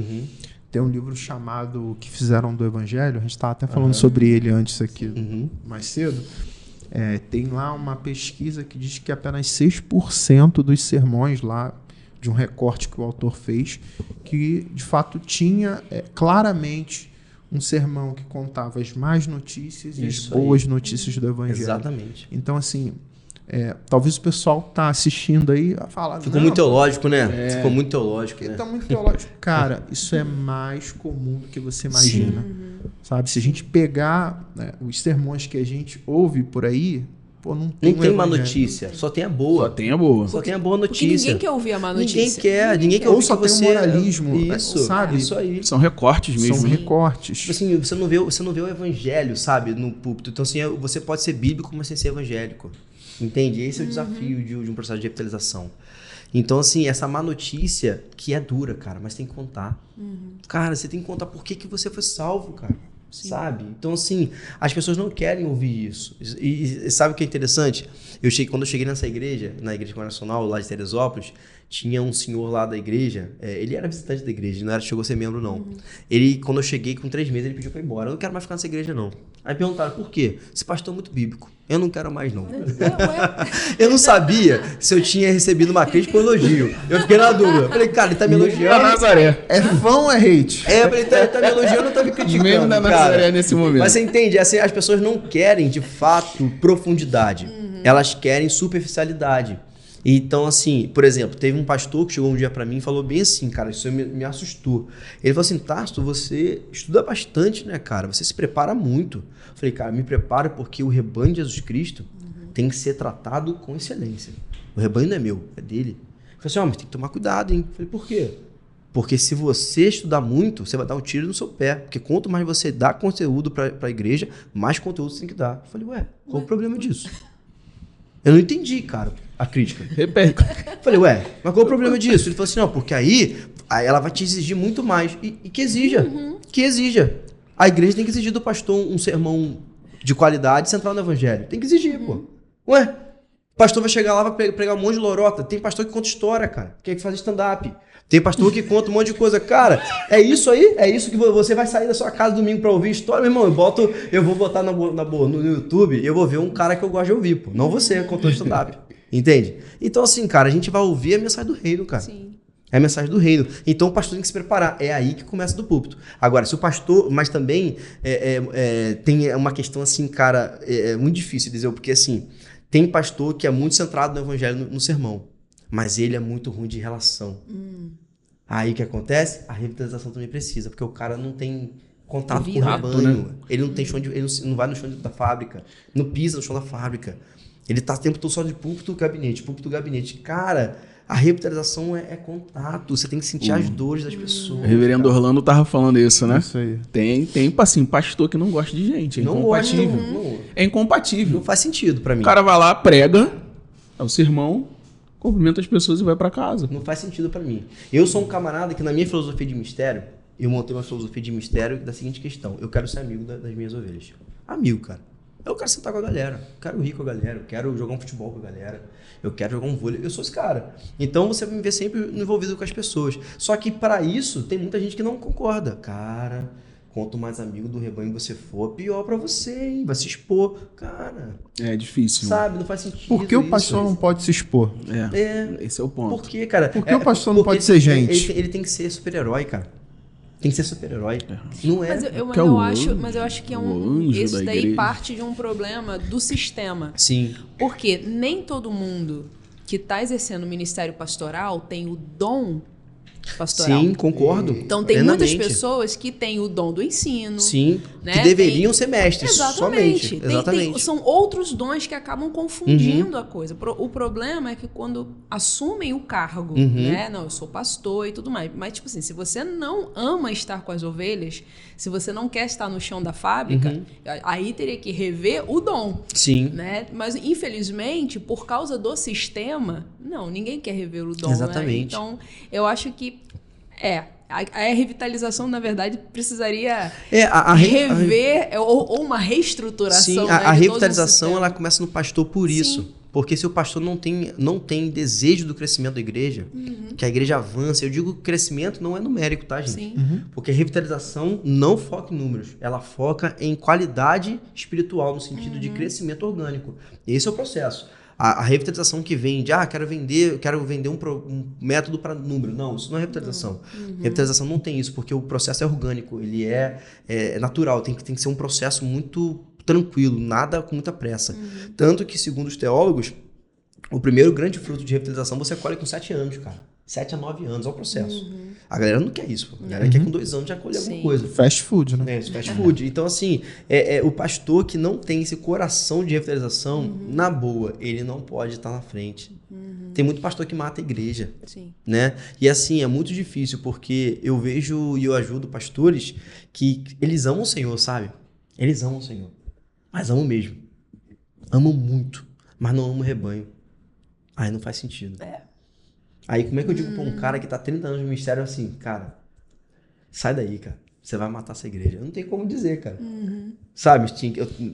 Tem um livro chamado O que Fizeram do Evangelho, a gente estava até falando sobre ele antes aqui, mais cedo. Tem lá uma pesquisa que diz que apenas 6% dos sermões lá, de um recorte que o autor fez, que de fato tinha claramente um sermão que contava as más notícias e as boas notícias do Evangelho. Exatamente. Então, assim, talvez o pessoal que está assistindo aí fala... Ficou muito teológico, né? Ficou muito teológico, né? Tá muito teológico. Cara, isso é mais comum do que você imagina. Sabe? Se a gente pegar os sermões que a gente ouve por aí, pô, não tem má notícia, só tem a boa. Só tem a boa. Só tem a boa notícia. Porque ninguém quer ouvir a má notícia. Ninguém quer ouvir. Ou só tem um moralismo, isso, sabe? Isso aí. São recortes mesmo. São recortes. Tipo assim, você não vê o evangelho, sabe, no púlpito. Então, assim, você pode ser bíblico, mas sem ser evangélico. Entende? Esse é o desafio de um processo de revitalização. Então, assim, essa má notícia, que é dura, cara, mas tem que contar. Cara, você tem que contar por que você foi salvo, cara. Sabe? Então, assim, as pessoas não querem ouvir isso. E sabe o que é interessante? Quando eu cheguei nessa igreja, na Igreja Congregacional, lá de Teresópolis, tinha um senhor lá da igreja, ele era visitante da igreja, não chegou a ser membro, não. Ele, quando eu cheguei com 3 meses, ele pediu pra ir embora. Eu não quero mais ficar nessa igreja, não. Aí perguntaram, por quê? Esse pastor é muito bíblico. Eu não quero mais, não. Eu não sabia se eu tinha recebido uma crítica ou elogio. Eu fiquei na dúvida. Eu falei, cara, ele tá me elogiando. Nazaré. É fã ou é hate? Eu falei, ele tá me elogiando ou tá me criticando, Mesmo da Nazaré nesse momento. Mas você entende, assim, as pessoas não querem, de fato, profundidade. Elas querem superficialidade. Então, assim, por exemplo, teve um pastor que chegou um dia pra mim e falou bem assim, cara, isso me assustou. Ele falou assim, Tácito, você estuda bastante, né, cara? Você se prepara muito. Eu falei, cara, me preparo porque o rebanho de Jesus Cristo tem que ser tratado com excelência. O rebanho não é meu, é dele. Ele falou assim, mas tem que tomar cuidado, hein? Eu falei, por quê? Porque se você estudar muito, você vai dar um tiro no seu pé. Porque quanto mais você dá conteúdo pra igreja, mais conteúdo você tem que dar. Eu falei, qual o problema disso? Eu não entendi, cara, a crítica. Repete. Falei, mas qual o problema disso? Ele falou assim, não, porque aí ela vai te exigir muito mais. E que exija. Que exija. A igreja tem que exigir do pastor um sermão de qualidade centrado no evangelho. Tem que exigir, pô. O pastor vai chegar lá, vai pregar um monte de lorota. Tem pastor que conta história, cara. Que faz stand-up. Tem pastor que conta um monte de coisa. Cara, é isso aí? É isso que você vai sair da sua casa domingo pra ouvir história? Meu irmão, eu vou botar no YouTube e eu vou ver um cara que eu gosto de ouvir, pô. Não você, contou stand-up. Entende? Então, assim, cara, a gente vai ouvir a mensagem do reino, cara. Sim. É a mensagem do reino. Então, o pastor tem que se preparar. É aí que começa do púlpito. Agora, se o pastor... Mas também tem uma questão, assim, cara, muito difícil de dizer. Porque, assim, tem pastor que é muito centrado no evangelho, no sermão. Mas ele é muito ruim de relação. Aí o que acontece? A revitalização também precisa. Porque o cara não tem contato com o rebanho. Né? Ele não tem chão ele não vai no chão da fábrica. Não pisa no chão da fábrica. Ele tá o tempo todo só de púlpito, gabinete. Cara, a revitalização é contato. Você tem que sentir as dores das pessoas. O reverendo Orlando tava falando isso, né? Isso aí. Tem assim, pastor que não gosta de gente. É incompatível. É incompatível. Não faz sentido pra mim. O cara vai lá, prega, é o sermão, cumprimenta as pessoas e vai pra casa. Não faz sentido pra mim. Eu sou um camarada que na minha filosofia de mistério, eu montei uma filosofia de mistério da seguinte questão. Eu quero ser amigo das minhas ovelhas. Amigo, cara. Eu quero sentar com a galera, eu quero rir com a galera, eu quero jogar um futebol com a galera, eu quero jogar um vôlei, eu sou esse cara. Então você vai me ver sempre envolvido com as pessoas. Só que para isso tem muita gente que não concorda. Cara, quanto mais amigo do rebanho você for, pior para você, hein? Vai se expor. Cara, é difícil. Sabe, não faz sentido. Por que o pastor não pode se expor? Esse é o ponto. Por que, cara? Por que o pastor não pode ser gente? Ele tem que ser super-herói, cara. Tem que ser super-herói. Não é. Mas eu acho que isso daí parte de um problema do sistema. Sim. Porque nem todo mundo que está exercendo o ministério pastoral tem o dom pastoral. Sim, concordo. Então tem plenamente. muitas pessoas que têm o dom do ensino. Sim, né? que deveriam ser mestres, Exatamente. somente. Exatamente. São outros dons que acabam confundindo a coisa. O problema é que quando assumem o cargo, né? Não, eu sou pastor e tudo mais. Mas, tipo assim, se você não ama estar com as ovelhas, se você não quer estar no chão da fábrica, aí teria que rever o dom. Sim. Né? Mas, infelizmente, por causa do sistema, não, ninguém quer rever o dom. Exatamente. Né? Então, eu acho que a revitalização, na verdade, precisaria rever ou uma reestruturação. Sim, a de revitalização todo o ela começa no pastor por isso. Sim. Porque se o pastor não tem desejo do crescimento da igreja, que a igreja avance, eu digo que o crescimento não é numérico, tá, gente? Sim. Porque a revitalização não foca em números, ela foca em qualidade espiritual, no sentido de crescimento orgânico. Esse é o processo. A revitalização que vem de, quero vender um método para número. Não, isso não é revitalização. Revitalização não tem isso, porque o processo é orgânico, ele é natural, tem que ser um processo muito tranquilo, nada com muita pressa. Tanto que, segundo os teólogos, o primeiro grande fruto de revitalização você colhe com 7 anos, cara. 7 a 9 anos, é o processo. A galera não quer isso. A galera quer com 2 anos já colher alguma coisa. Fast food, né? Fast food. Então, assim, o pastor que não tem esse coração de revitalização, na boa, ele não pode estar na frente. Tem muito pastor que mata a igreja. Sim. Né? E assim, é muito difícil, porque eu vejo e eu ajudo pastores que eles amam o Senhor, sabe? Eles amam o Senhor. Mas amam mesmo. Amam muito, mas não amam o rebanho. Aí não faz sentido. Aí como é que eu digo pra um cara que tá 30 anos no ministério assim, cara, sai daí, cara. Você vai matar essa igreja. Eu não tenho como dizer, cara. Sabe?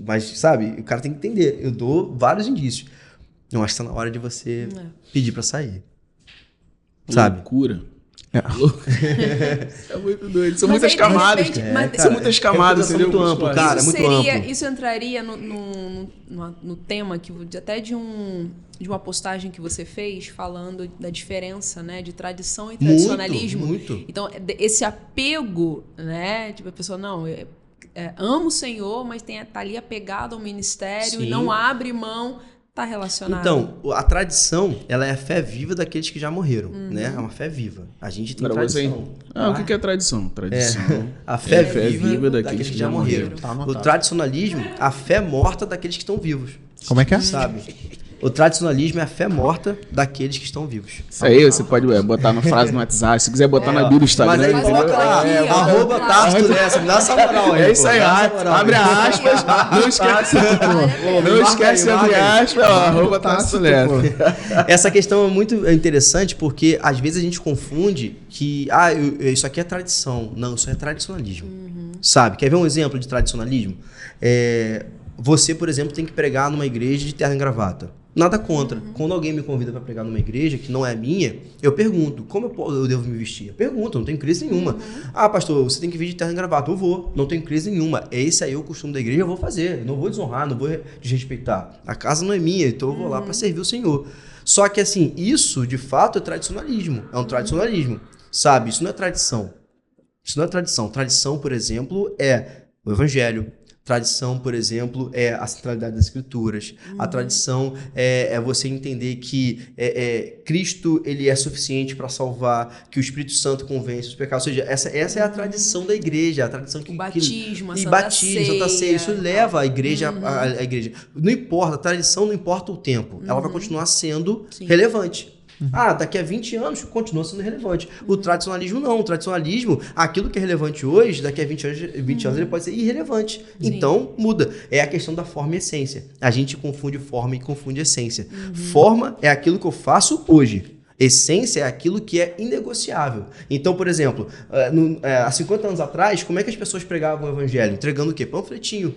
Mas, sabe, o cara tem que entender. Eu dou vários indícios. Eu acho que tá na hora de você pedir pra sair. Sabe? Loucura. É muito doido. São Mas muitas aí, de camadas. repente, mas- São muitas camadas, é entendeu? muito amplo, cara. Isso muito amplo. Isso entraria no tema até de uma postagem que você fez falando da diferença, né, de tradição e tradicionalismo. Muito. Então, esse apego, né, tipo, a pessoa, não, ama o Senhor, mas tá ali apegado ao ministério Sim. e não abre mão, tá relacionado. Então, a tradição, ela é a fé viva daqueles que já morreram, né? É uma fé viva. A gente tem Agora você. tradição. O que é tradição? Tradição. A fé fé viva, viva daqueles que já morreram. Tá O anotado. tradicionalismo, a fé morta daqueles que estão vivos. Como é que é? Sabe? O tradicionalismo é a fé morta daqueles que estão vivos. Isso aí você pode botar na frase no WhatsApp. Se quiser botar na bio do Instagram. Mas aí Mas coloca coloca lá, aqui, ó. arroba Tarso nessa, me dá essa moral aí. É isso pô, aí, me dá essa moral abre aí. aspas, não esquece, não esquece de abrir aspas, arroba Tarso Neto. Essa questão é muito interessante porque às vezes a gente confunde que isso aqui é tradição. Não, isso é tradicionalismo. Sabe? Quer ver um exemplo de tradicionalismo? Você, por exemplo, tem que pregar numa igreja de terno e gravata. Nada contra. Quando alguém me convida para pregar numa igreja que não é minha, eu pergunto, como eu devo me vestir? Eu pergunto, não tenho crise nenhuma. Pastor, você tem que vir de terno e gravata. Eu vou, não tenho crise nenhuma. Esse aí é o costume da igreja, eu vou fazer. Eu não vou desonrar, não vou desrespeitar. A casa não é minha, então eu vou lá para servir o Senhor. Só que assim, isso de fato é tradicionalismo. É um tradicionalismo. Sabe? Isso não é tradição. Isso não é tradição. Tradição, por exemplo, é o evangelho. Tradição, por exemplo, é a centralidade das escrituras. A tradição é você entender que Cristo ele é suficiente para salvar, que o Espírito Santo convence os pecados. Ou seja, essa é a tradição da igreja, a tradição que... O batismo, a e Santa batismo, Santa Ceia. Ceia. Isso leva a igreja, a igreja. Não importa, a tradição não importa o tempo. Ela vai continuar sendo relevante. Daqui a 20 anos continua sendo relevante. O tradicionalismo não. O tradicionalismo, aquilo que é relevante hoje, daqui a 20 anos ele pode ser irrelevante. Sim. Então, muda. É a questão da forma e essência. A gente confunde forma e confunde essência. Forma é aquilo que eu faço hoje. Essência é aquilo que é inegociável. Então, por exemplo, há 50 anos atrás, como é que as pessoas pregavam o evangelho? Entregando o quê? Panfletinho.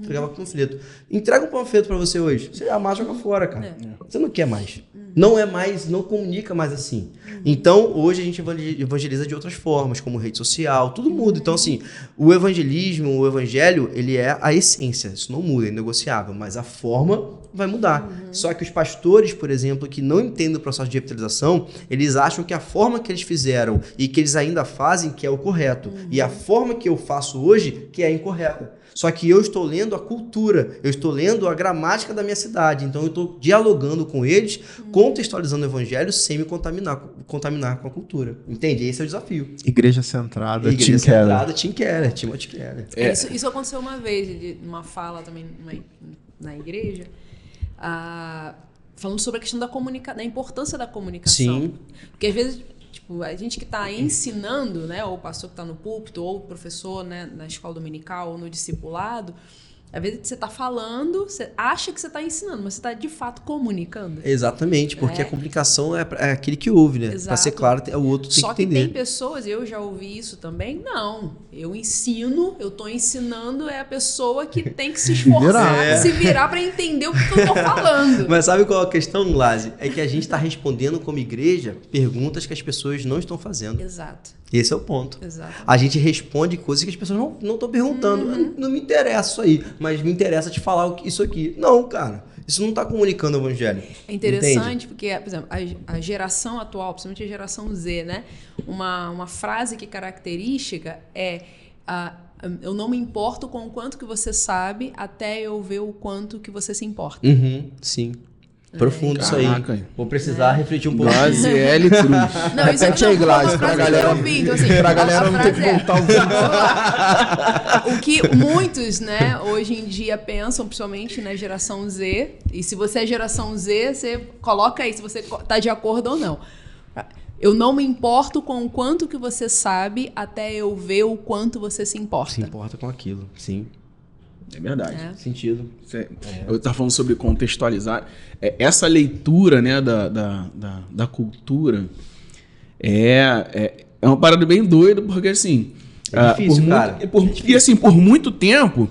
Entregava panfleto. Entrega um panfleto pra você hoje. Você amassa e joga fora, cara. Você não quer mais. Não é mais, não comunica mais assim. Então, hoje a gente evangeliza de outras formas, como rede social, tudo muda. Então, assim, o evangelismo, o evangelho, ele é a essência. Isso não muda, é negociável. Mas a forma vai mudar. Só que os pastores, por exemplo, que não entendem o processo de revitalização, eles acham que a forma que eles fizeram e que eles ainda fazem que é o correto. E a forma que eu faço hoje que é a incorreta. Só que eu estou lendo a cultura, eu estou lendo a gramática da minha cidade. Então, eu estou dialogando com eles com contextualizando o evangelho sem me contaminar com a cultura. Entende? Esse é o desafio. Igreja centrada, Igreja Tim Keller. centrada, Tim Keller, Timothy Keller. Isso aconteceu uma vez, numa fala também na igreja, falando sobre a questão da importância da comunicação. Sim. Porque às vezes, tipo, a gente que está ensinando, né, ou o pastor que está no púlpito, ou o professor, né, na escola dominical, ou no discipulado, às vezes você está falando, você acha que você está ensinando, mas você está de fato comunicando. Exatamente, porque a comunicação é aquele que ouve, né? Para ser claro, o outro tem Só que entender. Tem pessoas, eu já ouvi isso também, não. Eu estou ensinando, é a pessoa que tem que se esforçar, se virar para entender o que eu estou falando. Mas sabe qual é a questão, Glaze? É que a gente está respondendo como igreja perguntas que as pessoas não estão fazendo. Exato. Esse é o ponto. Exatamente. A gente responde coisas que as pessoas não estão perguntando. Não me interessa isso aí, mas me interessa te falar isso aqui. Não, cara. Isso não está comunicando o evangelho. É interessante. Entende? Porque, por exemplo, a geração atual, principalmente a geração Z, né? Uma frase que característica é eu não me importo com o quanto que você sabe até eu ver o quanto que você se importa. Sim. Profundo isso aí. Caraca. Vou precisar refletir um pouco. Glaze L. Cruz. Não, isso Repete aí, Glaze, pra galera, pra galera não ter que voltar o que muitos, né, hoje em dia pensam, principalmente na geração Z, e se você é geração Z, você coloca aí se você tá de acordo ou não. Eu não me importo com o quanto que você sabe até eu ver o quanto você se importa. Se importa com aquilo, sim. É verdade. Sentido. Eu estava falando sobre contextualizar. Essa leitura, né, da cultura é uma parada bem doida, porque assim... É difícil, cara. E assim, por muito tempo,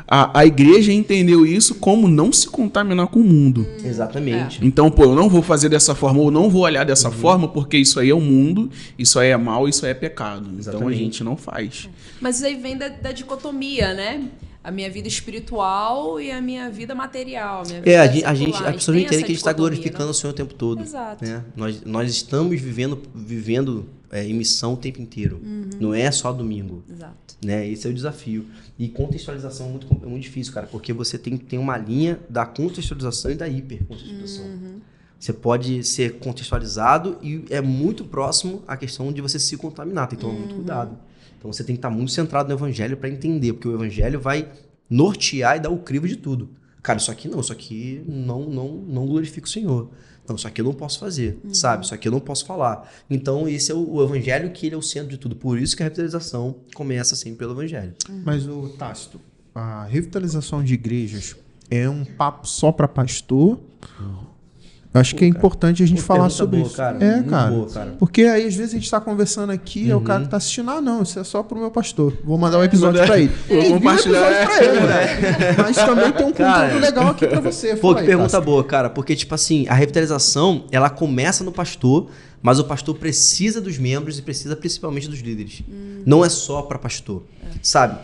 a igreja entendeu isso como não se contaminar com o mundo. Exatamente. Então, eu não vou fazer dessa forma, ou não vou olhar dessa forma, porque isso aí é o mundo, isso aí é mal, isso aí é pecado. Exatamente. Então a gente não faz. Mas isso aí vem da dicotomia, né? A minha vida espiritual e a minha vida material. Minha vida a pessoa não entende que a gente está glorificando o Senhor o tempo todo. Exato. Né? Nós estamos vivendo em missão o tempo inteiro. Não é só domingo. Exato. Né? Esse é o desafio. E contextualização é muito difícil, cara, porque você tem uma linha da contextualização e da hipercontextualização. Você pode ser contextualizado e é muito próximo à questão de você se contaminar. Tem que tomar muito cuidado. Então você tem que estar muito centrado no evangelho para entender, porque o evangelho vai nortear e dar o crivo de tudo. Cara, isso aqui não glorifica o Senhor. Não, isso aqui eu não posso fazer, sabe? Isso aqui eu não posso falar. Então esse é o evangelho, que ele é o centro de tudo. Por isso que a revitalização começa sempre pelo evangelho. Mas, o Tácito, a revitalização de igrejas é um papo só para pastor? Eu acho que é importante a gente falar sobre isso. Cara, cara. Porque aí, às vezes, a gente está conversando aqui, é o cara que está assistindo, não, isso é só pro meu pastor. Vou mandar um episódio para ele. Vou compartilhar pra ele, né? Mas também tem um conteúdo legal aqui para você. Pô, que pergunta boa, cara. Porque, tipo assim, a revitalização, ela começa no pastor, mas o pastor precisa dos membros e precisa principalmente dos líderes. Não é só para pastor, sabe?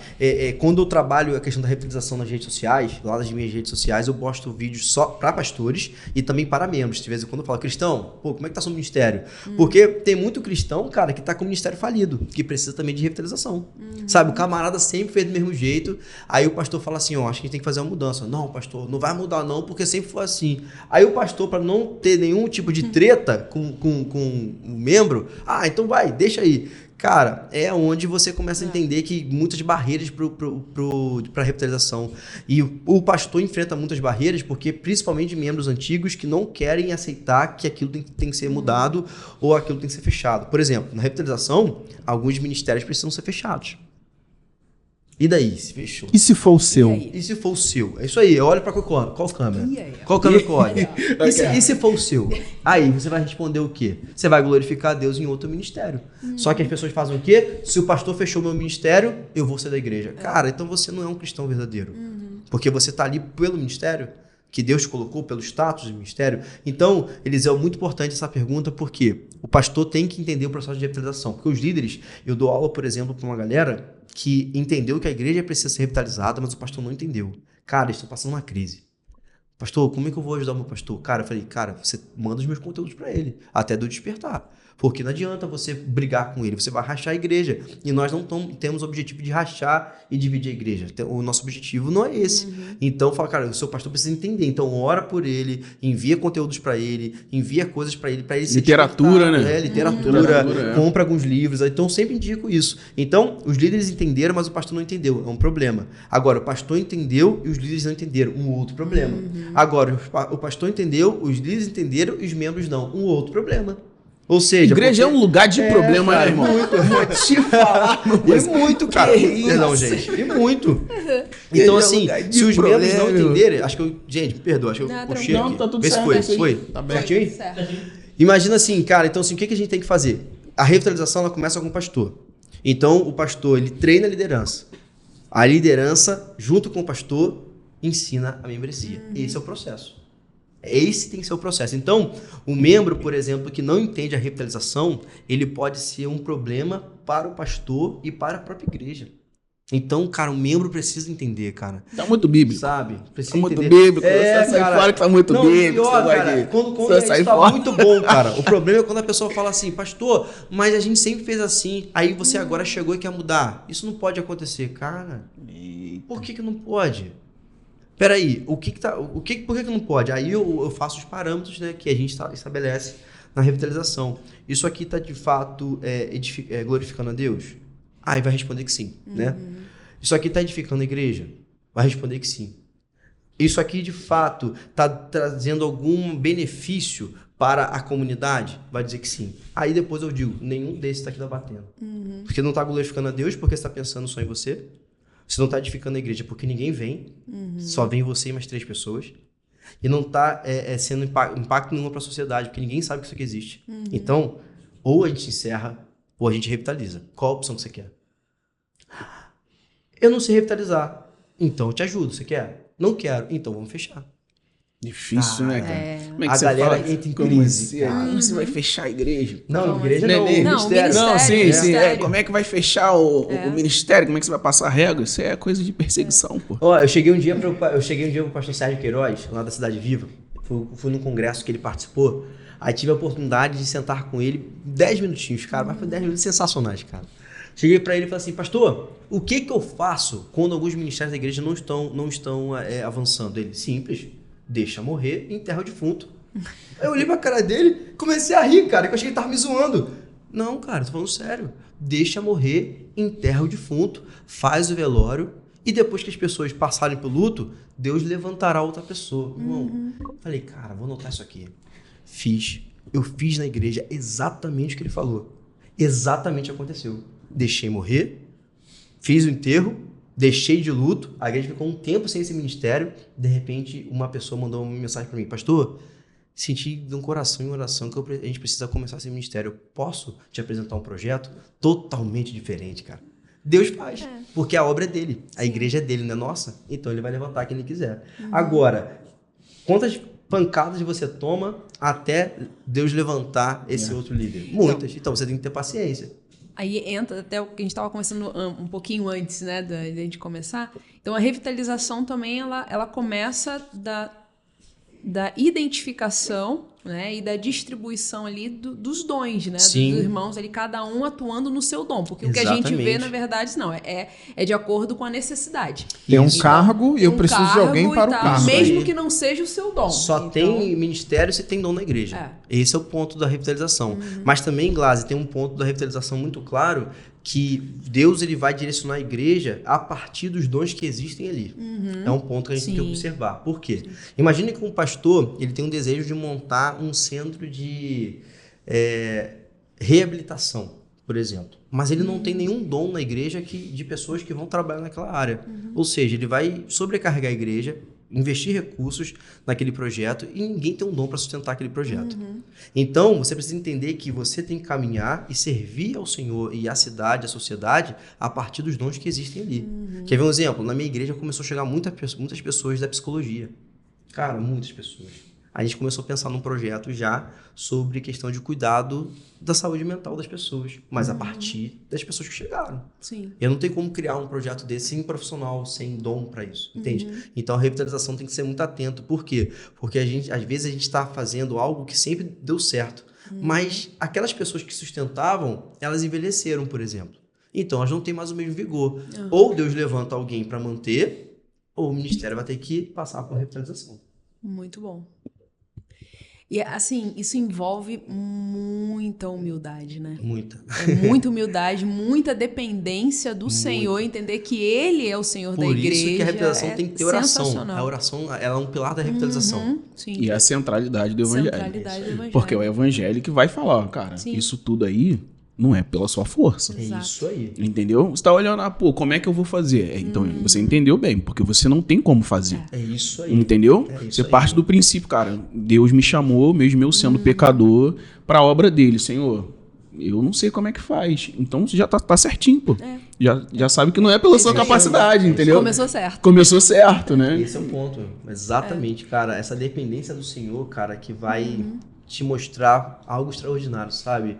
Quando eu trabalho a questão da revitalização nas redes sociais, lá nas minhas redes sociais, eu posto vídeos só para pastores e também para membros. De vez em quando eu falo, cristão, como é que tá seu ministério? Porque tem muito cristão, cara, que tá com o ministério falido, que precisa também de revitalização. Sabe? O camarada sempre fez do mesmo jeito, aí o pastor fala assim, acho que a gente tem que fazer uma mudança. Não, pastor, não vai mudar não, porque sempre foi assim. Aí o pastor, para não ter nenhum tipo de treta com o membro, então vai, deixa aí. Cara, é onde você começa a entender que muitas barreiras para a revitalização. E o pastor enfrenta muitas barreiras, porque principalmente membros antigos que não querem aceitar que aquilo tem que ser mudado ou aquilo tem que ser fechado. Por exemplo, na revitalização, alguns ministérios precisam ser fechados. E daí, se fechou? E se for o seu? E se for o seu? É isso aí, olha para qual câmera? Qual câmera que olha? E se for o seu? Aí você vai responder o quê? Você vai glorificar a Deus em outro ministério. Só que as pessoas fazem o quê? Se o pastor fechou meu ministério, eu vou ser da igreja. Cara, então você não é um cristão verdadeiro. Porque você está ali pelo ministério, que Deus colocou, pelo status do ministério. Então, Eliseu, é muito importante essa pergunta, porque o pastor tem que entender o processo de revitalização. Porque os líderes, eu dou aula, por exemplo, para uma galera que entendeu que a igreja precisa ser revitalizada, mas o pastor não entendeu. Cara, eles estão passando uma crise. Pastor, como é que eu vou ajudar o meu pastor? Cara, eu falei, cara, você manda os meus conteúdos para ele, até do despertar. Porque não adianta você brigar com ele, você vai rachar a igreja. E nós não temos o objetivo de rachar e dividir a igreja. O nosso objetivo não é esse. Então, fala, cara, o seu pastor precisa entender. Então, ora por ele, envia conteúdos para ele, envia coisas para ele se literatura, né? Literatura, compra alguns livros. Então, eu sempre indico isso. Então, os líderes entenderam, mas o pastor não entendeu. É um problema. Agora, o pastor entendeu e os líderes não entenderam. Um outro problema. Agora, o pastor entendeu, os líderes entenderam e os membros não. Um outro problema. Ou seja, igreja é um lugar de problema, cara, né, irmão? Muito, eu vou te falar. É muito, cara. Perdão, gente. É muito. Então, assim, se os membros não entenderem, acho que eu. Gente, perdoa, acho que eu puxei aqui. Não, tá tudo Vê se certo. foi. Tá bem. Certinho? Certo. Imagina assim, cara, então assim, o que a gente tem que fazer? A revitalização, ela começa com o pastor. Então, o pastor, ele treina a liderança. A liderança, junto com o pastor, ensina a membresia. Esse é o processo. Esse tem que ser o processo. Então, o membro, por exemplo, que não entende a revitalização, ele pode ser um problema para o pastor e para a própria igreja. Então, cara, o membro precisa entender, cara. Tá muito bíblico. Sabe? Precisa Tá muito entender. bíblico. Você sai fora que tá muito bíblico. Pior, você cara, vai quando você sai tá fora. muito bom, cara. O problema é quando a pessoa fala assim, pastor, mas a gente sempre fez assim, aí você agora chegou e quer mudar. Isso não pode acontecer, cara. Por que não pode? Peraí, por que não pode? Aí eu faço os parâmetros, né, que a gente estabelece na revitalização. Isso aqui está de fato glorificando a Deus? Aí vai responder que sim, né? Isso aqui está edificando a igreja? Vai responder que sim. Isso aqui de fato está trazendo algum benefício para a comunidade? Vai dizer que sim. Aí depois eu digo, nenhum desses está aqui batendo. Porque não está glorificando a Deus, porque você está pensando só em você. Você não está edificando a igreja porque ninguém vem, só vem você e mais 3 pessoas. E não está sendo impacto nenhum para a sociedade, porque ninguém sabe que isso aqui existe. Então, ou a gente encerra, ou a gente revitaliza. Qual a opção que você quer? Eu não sei revitalizar. Então, eu te ajudo. Você quer? Não quero. Então, vamos fechar. Difícil, né, cara? Como é que A você galera fala? entra em Como crise, assim? Você vai fechar a igreja? Não, igreja não. Neném. Ministério. Não, sim. Ministério. Como é que vai fechar o ministério? Como é que você vai passar a regra? Isso é coisa de perseguição, pô. Ó, eu cheguei um dia pro pastor Sérgio Queiroz, lá da Cidade Viva. Fui num congresso que ele participou. Aí tive a oportunidade de sentar com ele 10 minutinhos, cara. Mas foi 10 minutos sensacionais, cara. Cheguei pra ele e falei assim, pastor, o que eu faço quando alguns ministérios da igreja não estão avançando? Ele, simples, deixa morrer e enterra o defunto. Aí eu olhei pra cara dele, comecei a rir, cara, que eu achei que ele tava me zoando. Não, cara, tô falando sério. Deixa morrer, enterra o defunto, faz o velório e depois que as pessoas passarem pelo luto, Deus levantará outra pessoa. Irmão, falei, cara, vou anotar isso aqui. Eu fiz na igreja exatamente o que ele falou. Exatamente aconteceu. Deixei morrer, fiz o enterro, deixei de luto, a igreja ficou um tempo sem esse ministério, de repente uma pessoa mandou uma mensagem para mim, pastor, senti de um coração em oração que a gente precisa começar esse ministério, posso te apresentar um projeto totalmente diferente, cara? Deus faz, porque a obra é dele, a igreja é dele, não é nossa, então ele vai levantar quem ele quiser. Agora, quantas pancadas você toma até Deus levantar esse outro líder? Muitas, então você tem que ter paciência. Aí entra até o que a gente estava conversando um pouquinho antes, né, da gente começar. Então, a revitalização também, ela começa da identificação, né, e da distribuição ali dos dons, né, dos irmãos ali, cada um atuando no seu dom. Porque Exatamente. o que a gente vê, na verdade, não, é de acordo com a necessidade. Tem um Então, cargo e eu preciso de alguém para o tal, cargo. mesmo que não seja o seu dom. Só Então, tem ministério se tem dom na igreja. Esse é o ponto da revitalização. Mas também, Glaze, tem um ponto da revitalização muito claro que Deus ele vai direcionar a igreja a partir dos dons que existem ali. É um ponto que a gente tem que observar. Por quê? Imagine que um pastor ele tem um desejo de montar um centro de reabilitação, por exemplo. Mas ele não tem nenhum dom na igreja de pessoas que vão trabalhar naquela área. Ou seja, ele vai sobrecarregar a igreja, investir recursos naquele projeto e ninguém tem um dom para sustentar aquele projeto. Então, você precisa entender que você tem que caminhar e servir ao Senhor e à cidade, à sociedade, a partir dos dons que existem ali. Quer ver um exemplo? Na minha igreja começou a chegar muitas pessoas da psicologia. Cara, muitas pessoas. a gente começou a pensar num projeto já sobre questão de cuidado da saúde mental das pessoas, mas a partir das pessoas que chegaram. Sim. Eu não tenho como criar um projeto desse sem profissional, sem dom para isso, entende? Então a revitalização tem que ser muito atento. Por quê? Porque às vezes a gente está fazendo algo que sempre deu certo, mas aquelas pessoas que sustentavam, elas envelheceram, por exemplo. Então elas não têm mais o mesmo vigor. Ou Deus levanta alguém para manter, ou o ministério vai ter que passar por revitalização. Muito bom. E assim, isso envolve muita humildade, né? Muita. É muita humildade, muita dependência do Senhor, entender que Ele é o Senhor da igreja. Por isso que a revitalização tem que ter oração. Sensacional. A oração, ela é um pilar da revitalização. Sim. E é a centralidade do evangelho. Centralidade do evangelho. Porque é o evangelho que vai falar, cara, Sim. isso tudo aí não é pela sua força. É Exato. isso aí. Entendeu? Você tá olhando, como é que eu vou fazer? Então, você entendeu bem, porque você não tem como fazer. É isso aí. Entendeu? É isso Você aí. parte do princípio, cara, Deus me chamou, mesmo eu sendo pecador, pra obra dele. Senhor, eu não sei como é que faz. Então, você já tá certinho, pô. Já sabe que não é pela sua capacidade, entendeu? Começou certo. Começou certo, né? Esse é o ponto. Exatamente, cara. Essa dependência do Senhor, cara, que vai te mostrar algo extraordinário, sabe?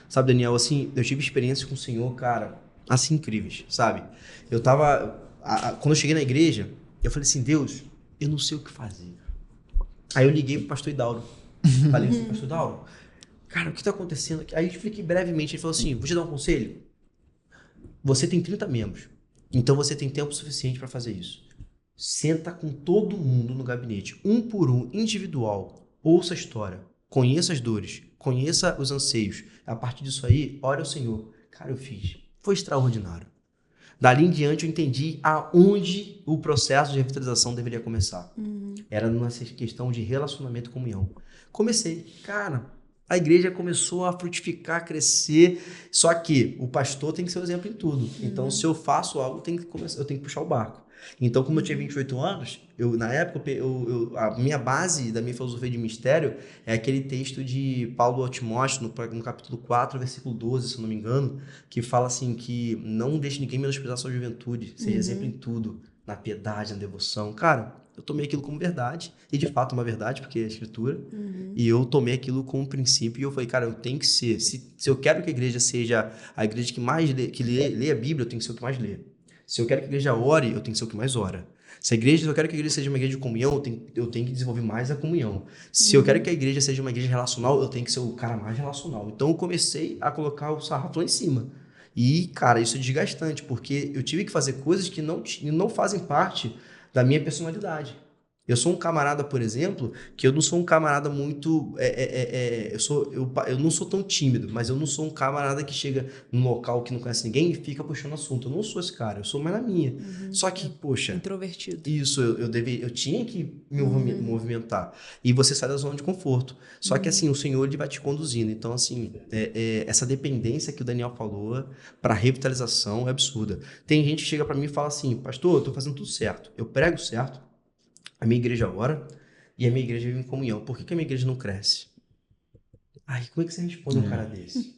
Sabe, Daniel, assim, eu tive experiências com o Senhor, cara, assim, incríveis, sabe? Eu tava... quando eu cheguei na igreja, eu falei assim, Deus, eu não sei o que fazer. Aí eu liguei pro pastor Hidauro. Falei assim, pastor Hidauro, cara, o que tá acontecendo aqui? Aí eu expliquei brevemente, ele falou assim, vou te dar um conselho. Você tem 30 membros, então você tem tempo suficiente para fazer isso. Senta com todo mundo no gabinete, um por um, individual, ouça a história, conheça as dores, conheça os anseios. A partir disso aí, ore ao Senhor. Cara, eu fiz. Foi extraordinário. Dali em diante, eu entendi aonde o processo de revitalização deveria começar. Era nessa questão de relacionamento e comunhão. Comecei. Cara, a igreja começou a frutificar, crescer. Só que o pastor tem que ser o exemplo em tudo. Então, se eu faço algo, eu tenho que puxar o barco. Então, como eu tinha 28 anos, na época, a minha base da minha filosofia de mistério é aquele texto de Paulo a Timóteo, no capítulo 4, versículo 12, se eu não me engano, que fala assim, que não deixe ninguém menosprezar sua juventude, seja exemplo em tudo, na piedade, na devoção. Cara, eu tomei aquilo como verdade, e de fato é uma verdade, porque é a escritura, e eu tomei aquilo como princípio, e eu falei, cara, eu tenho que ser, se eu quero que a igreja seja a igreja que mais lê a Bíblia, eu tenho que ser o que mais lê. Se eu quero que a igreja ore, eu tenho que ser o que mais ora. Se eu quero que a igreja seja uma igreja de comunhão, eu tenho que desenvolver mais a comunhão. Se eu quero que a igreja seja uma igreja relacional, eu tenho que ser o cara mais relacional. Então eu comecei a colocar o sarrafo lá em cima. E, cara, isso é desgastante, porque eu tive que fazer coisas que não fazem parte da minha personalidade. Eu sou um camarada, por exemplo, que eu não sou um camarada muito... eu não sou tão tímido, mas eu não sou um camarada que chega num local que não conhece ninguém e fica puxando assunto. Eu não sou esse cara, eu sou mais na minha. Só que, poxa... Introvertido. Isso, eu tinha que me movimentar. E você sai da zona de conforto. Só que, assim, o Senhor, ele vai te conduzindo. Então, assim, essa dependência que o Daniel falou para revitalização é absurda. Tem gente que chega para mim e fala assim, pastor, eu tô fazendo tudo certo. Eu prego certo. A minha igreja ora e a minha igreja vive em comunhão. Por que a minha igreja não cresce? Ai, como é que você responde um cara desse?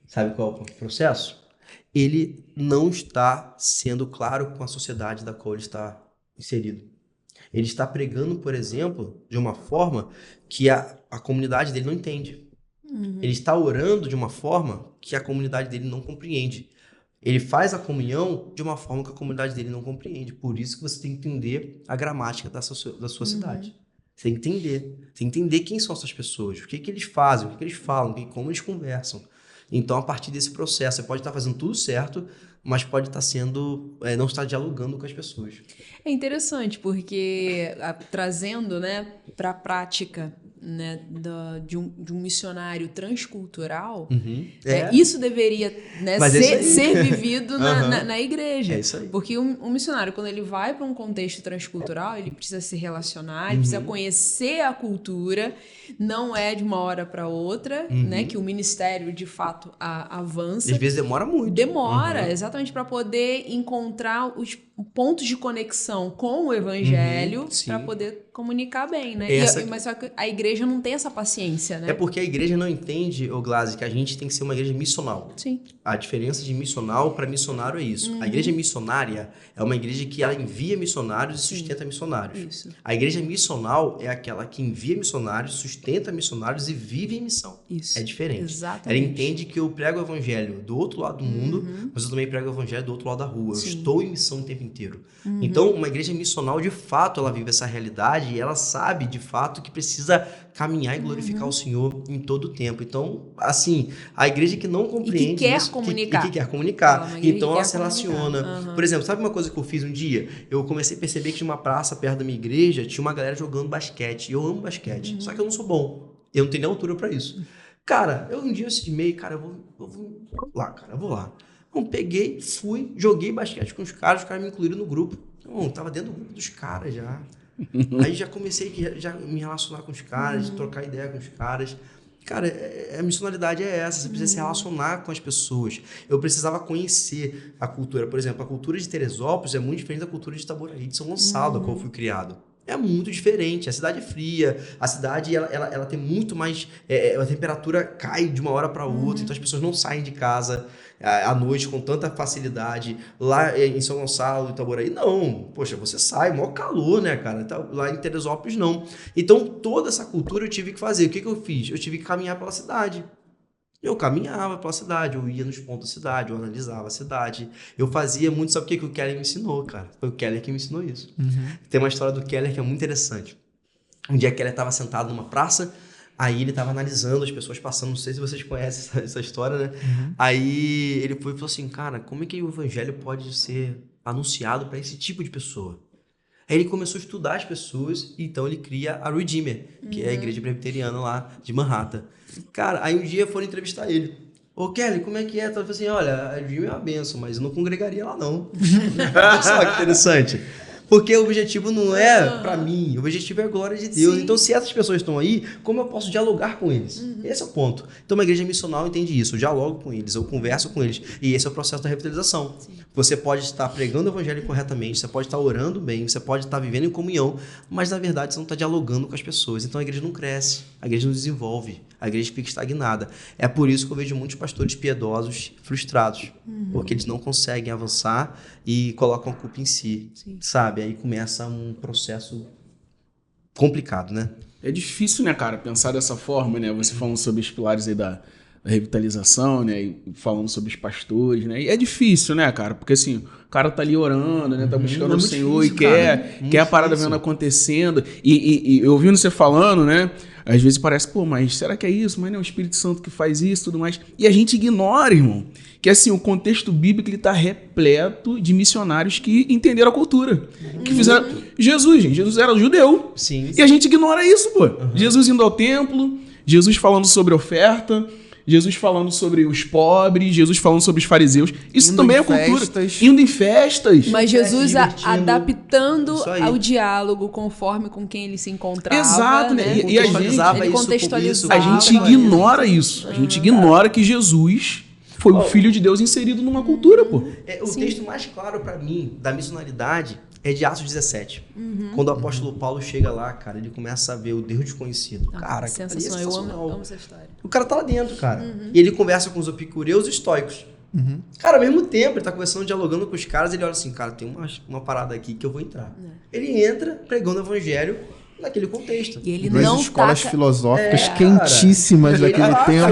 Sabe qual é o processo? Ele não está sendo claro com a sociedade da qual ele está inserido. Ele está pregando, por exemplo, de uma forma que a comunidade dele não entende. Ele está orando de uma forma que a comunidade dele não compreende. Ele faz a comunhão de uma forma que a comunidade dele não compreende. Por isso que você tem que entender a gramática da sua cidade. Você tem que entender. Você tem que entender quem são essas pessoas, o que eles fazem, o que eles falam, como eles conversam. Então, a partir desse processo, você pode estar fazendo tudo certo, mas pode estar não estar dialogando com as pessoas. É interessante, porque trazendo, né, para a prática, né, de um missionário transcultural, isso deveria, né, ser vivido na igreja. É isso aí. Porque um missionário, quando ele vai para um contexto transcultural, ele precisa se relacionar, ele precisa conhecer a cultura, não é de uma hora para outra, né, que o ministério de fato avança. Às vezes demora muito. Demora, exatamente, para poder encontrar os pontos de conexão com o evangelho para poder comunicar bem, né? Mas só que a igreja igreja não tem essa paciência, né? É porque a igreja não entende, ô Glaze, que a gente tem que ser uma igreja missional. Sim. A diferença de missional para missionário é isso. A igreja missionária é uma igreja que ela envia missionários e sustenta missionários. Isso. A igreja missional é aquela que envia missionários, sustenta missionários e vive em missão. Isso. É diferente. Exatamente. Ela entende que eu prego o evangelho do outro lado do mundo, mas eu também prego o evangelho do outro lado da rua. Sim. Eu estou em missão o tempo inteiro. Então, uma igreja missional, de fato, ela vive essa realidade e ela sabe, de fato, que precisa caminhar e glorificar o Senhor em todo o tempo. Então, assim, a igreja que não compreende quer isso, comunicar. que quer comunicar. Ela é uma igreja Então, que ela quer se relaciona. comunicar. Por exemplo, sabe uma coisa que eu fiz um dia? Eu comecei a perceber que tinha uma praça perto da minha igreja, tinha uma galera jogando basquete. E eu amo basquete, só que eu não sou bom. Eu não tenho nem altura pra isso. Cara, um dia eu cismei, cara, eu vou lá, cara, eu vou lá. Então, peguei, fui, joguei basquete com os caras me incluíram no grupo. Então, tava dentro do grupo dos caras já. Aí já comecei a me relacionar com os caras, trocar ideia com os caras. Cara, a missionalidade é essa, você precisa se relacionar com as pessoas. Eu precisava conhecer a cultura. Por exemplo, a cultura de Teresópolis é muito diferente da cultura de Itaboraí, de São Gonçalo, a qual eu fui criado. É muito diferente. A cidade é fria, a cidade ela tem muito mais... a temperatura cai de uma hora para outra, então as pessoas não saem de casa à noite com tanta facilidade. Lá em São Gonçalo, Itaboraí, não. Poxa, você sai, maior calor, né, cara? Lá em Teresópolis, não. Então, toda essa cultura eu tive que fazer. O que eu fiz? Eu tive que caminhar pela cidade. Eu caminhava pela cidade, eu ia nos pontos da cidade, eu analisava a cidade. Eu fazia muito, sabe o que o Keller me ensinou, cara? Foi o Keller que me ensinou isso. Tem uma história do Keller que é muito interessante. Um dia, Keller estava sentado numa praça, aí ele estava analisando as pessoas passando, não sei se vocês conhecem essa história, né? Aí ele foi e falou assim, cara, como é que o evangelho pode ser anunciado para esse tipo de pessoa? Aí ele começou a estudar as pessoas, e então ele cria a Redeemer, que é a igreja presbiteriana lá de Manhattan. Cara, aí um dia foram entrevistar ele. Ô, Kelly, como é que é? Ele falou assim, olha, a Redeemer é uma benção, mas eu não congregaria lá, não. Olha só que interessante. Porque o objetivo não é para mim, o objetivo é a glória de Deus. Sim. Então, se essas pessoas estão aí, como eu posso dialogar com eles? Esse é o ponto. Então, uma igreja missional entende isso. Eu dialogo com eles, eu converso com eles. E esse é o processo da revitalização. Sim. Você pode estar pregando o evangelho corretamente, você pode estar orando bem, você pode estar vivendo em comunhão, mas, na verdade, você não está dialogando com as pessoas. Então, a igreja não cresce, a igreja não desenvolve, a igreja fica estagnada. É por isso que eu vejo muitos pastores piedosos frustrados, porque eles não conseguem avançar e colocam a culpa em si, sabe? Aí começa um processo complicado, né? É difícil, né, cara, pensar dessa forma, né? Você falando sobre os pilares aí da revitalização, né? E falando sobre os pastores, né? E é difícil, né, cara? Porque assim, o cara tá ali orando, né? Tá buscando o Senhor difícil, e quer a parada vendo acontecendo. E eu ouvindo você falando, né? Às vezes parece, pô, mas será que é isso? Mas não é o Espírito Santo que faz isso e tudo mais. E a gente ignora, irmão, que assim, o contexto bíblico ele tá repleto de missionários que entenderam a cultura. Que fizeram... Jesus era judeu. Sim. E a gente ignora isso, pô. Jesus indo ao templo, Jesus falando sobre oferta, Jesus falando sobre os pobres, Jesus falando sobre os fariseus. Isso Indo também em é cultura. festas. Indo em festas. Mas Jesus divertindo. adaptando Isso aí. ao diálogo conforme com quem ele se encontrava. Exato, né? E a gente, Contextualizava ele isso com contextualizava. a gente ignora isso. A gente ignora que Jesus foi o Filho de Deus inserido numa cultura, pô. O texto mais claro para mim da missionalidade é de Atos 17. Quando o apóstolo Paulo chega lá, cara, ele começa a ver o Deus desconhecido. Cara, sensacional. Eu amo essa história. O cara tá lá dentro, cara. E ele conversa com os epicureus e os estoicos. Cara, ao mesmo tempo, ele tá conversando, dialogando com os caras, ele olha assim, cara, tem uma parada aqui que eu vou entrar. Ele entra pregando o evangelho naquele contexto. E ele Duas não escolas taca... filosóficas quentíssimas daquele tempo.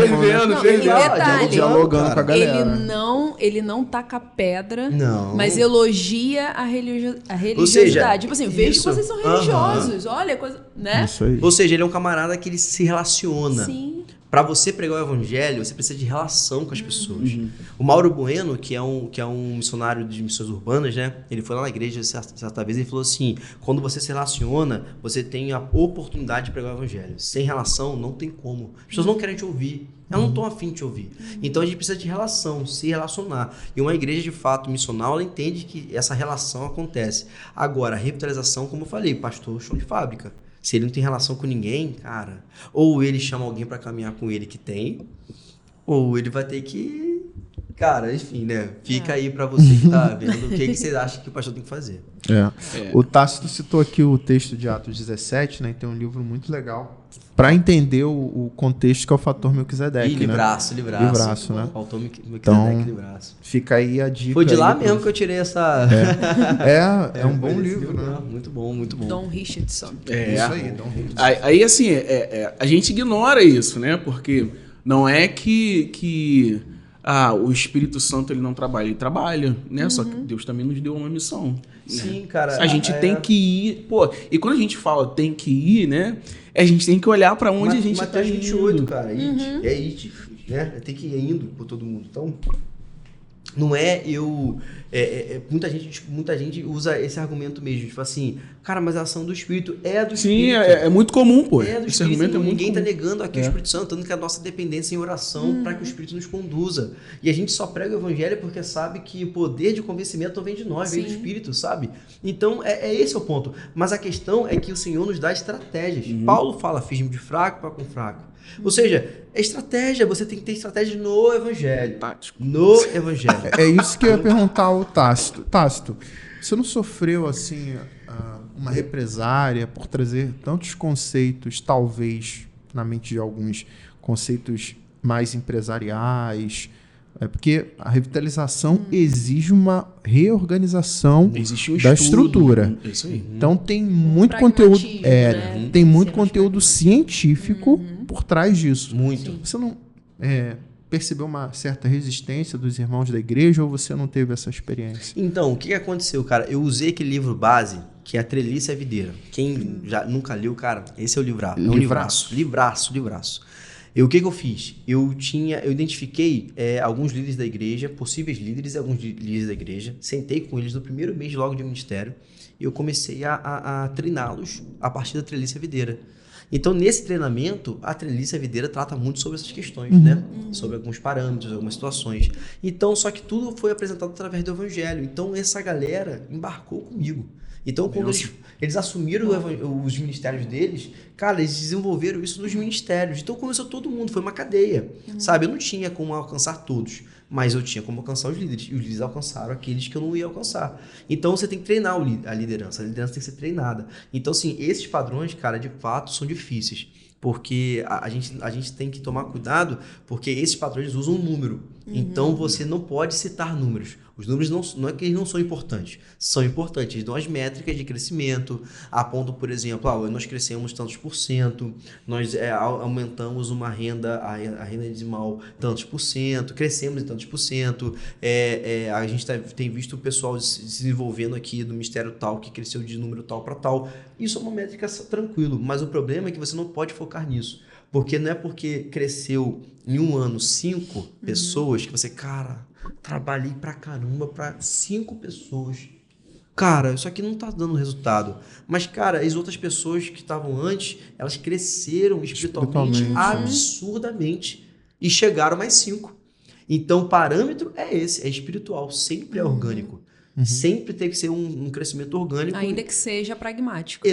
Não, e detalhe, dialogando com a galera. ele não taca pedra, Não. mas elogia a religiosidade. Ou seja, tipo assim, vejo que isso. vocês são religiosos. Olha, coisa, né? Isso aí. Ou seja, ele é um camarada que ele se relaciona. Sim. Para você pregar o evangelho, você precisa de relação com as pessoas. O Mauro Bueno, que é um missionário de missões urbanas, né? Ele foi lá na igreja certa vez e falou assim, quando você se relaciona, você tem a oportunidade de pregar o evangelho. Sem relação, não tem como. As pessoas não querem te ouvir. Elas não estão afim de te ouvir. Então a gente precisa de relação, se relacionar. E uma igreja de fato missional, ela entende que essa relação acontece. Agora, a revitalização, como eu falei, pastor, chão de fábrica. Se ele não tem relação com ninguém, cara, ou ele chama alguém pra caminhar com ele que tem, ou ele vai ter que... Cara, enfim, né? Fica aí pra você que tá vendo o que você acha que o pastor tem que fazer. O Tácito citou aqui o texto de Atos 17, né? Tem um livro muito legal Para entender o contexto que é o fator Melquisedeque, E livraço. Livraço, né? Faltou Melquisedeque, Então, livraço. Fica aí a dica. Foi de lá aí mesmo que eu tirei essa... É um bom foi desse livro, né? mesmo. Muito bom, muito bom. Dom Richardson. Isso aí, Dom Richardson. Aí assim, a gente ignora isso, né? Porque não é que o Espírito Santo ele não trabalha, ele trabalha, né? Só que Deus também nos deu uma missão. Sim, cara. A gente tem que ir, e quando a gente fala tem que ir, né? A gente tem que olhar para onde a gente tá Mateus indo. 28, cara. It, é it, né? Tem que ir indo por todo mundo. Então, não é eu... muita gente usa esse argumento mesmo, tipo assim, cara, mas a ação do Espírito é do Sim, Espírito. é muito comum, pô. É do Esse Espírito. argumento é muito Ninguém está comum. negando aqui o Espírito Santo, tanto que a nossa dependência em oração para que o Espírito nos conduza. E a gente só prega o Evangelho porque sabe que o poder de convencimento não vem de nós, vem do Espírito, sabe? Então, esse é o ponto. Mas a questão é que o Senhor nos dá estratégias. Paulo fala, fiz-me de fraco para com fraco. Ou seja, é estratégia, você tem que ter estratégia no Evangelho. Tático. No Evangelho. É isso que eu ia perguntar ao Tácito. Tácito, você não sofreu, assim, uma represária por trazer tantos conceitos, talvez, na mente de alguns, conceitos mais empresariais? Porque a revitalização exige uma reorganização Existe um da estudo. estrutura. Isso aí. Então tem muito conteúdo, Pragmatismo, né? tem muito Ser mais conteúdo científico por trás disso. Muito. Você não percebeu uma certa resistência dos irmãos da igreja ou você não teve essa experiência? Então, o que aconteceu, cara? Eu usei aquele livro base, que é A Treliça e a Videira. Quem já nunca leu, cara, esse é o livraço. É um livraço. Livraço. O que eu fiz? Eu identifiquei alguns líderes da igreja, possíveis líderes e alguns líderes da igreja, sentei com eles no primeiro mês logo de ministério e eu comecei a treiná-los a partir da Treliça e a Videira. Então, nesse treinamento, a Treliça e a Videira trata muito sobre essas questões, né? Sobre alguns parâmetros, algumas situações. Então, só que tudo foi apresentado através do Evangelho. Então, essa galera embarcou comigo. Então, quando eles assumiram os ministérios deles, cara, eles desenvolveram isso nos ministérios. Então, começou todo mundo, foi uma cadeia, sabe? Eu não tinha como alcançar todos, mas eu tinha como alcançar os líderes. E os líderes alcançaram aqueles que eu não ia alcançar. Então, você tem que treinar a liderança. A liderança tem que ser treinada. Então, assim, esses padrões, cara, de fato, são difíceis. Porque a gente tem que tomar cuidado, porque esses padrões usam um número. Então, você não pode citar números. Os números não é que eles não são importantes. São importantes. Eles dão as métricas de crescimento. Apontam, por exemplo, nós crescemos tantos por cento, nós aumentamos uma renda, a renda dizimal tantos por cento, crescemos em tantos por cento. A gente tem visto o pessoal se desenvolvendo aqui do ministério tal, que cresceu de número tal para tal. Isso é uma métrica tranquilo, mas o problema é que você não pode focar nisso. Porque não é porque cresceu em um ano 5 pessoas que você, cara, trabalhei pra caramba pra 5 pessoas. Cara, isso aqui não tá dando resultado. Mas, cara, as outras pessoas que estavam antes, elas cresceram espiritualmente absurdamente e chegaram mais 5. Então, o parâmetro é esse, é espiritual, sempre é orgânico. Sempre tem que ser um crescimento orgânico. Ainda que seja pragmático.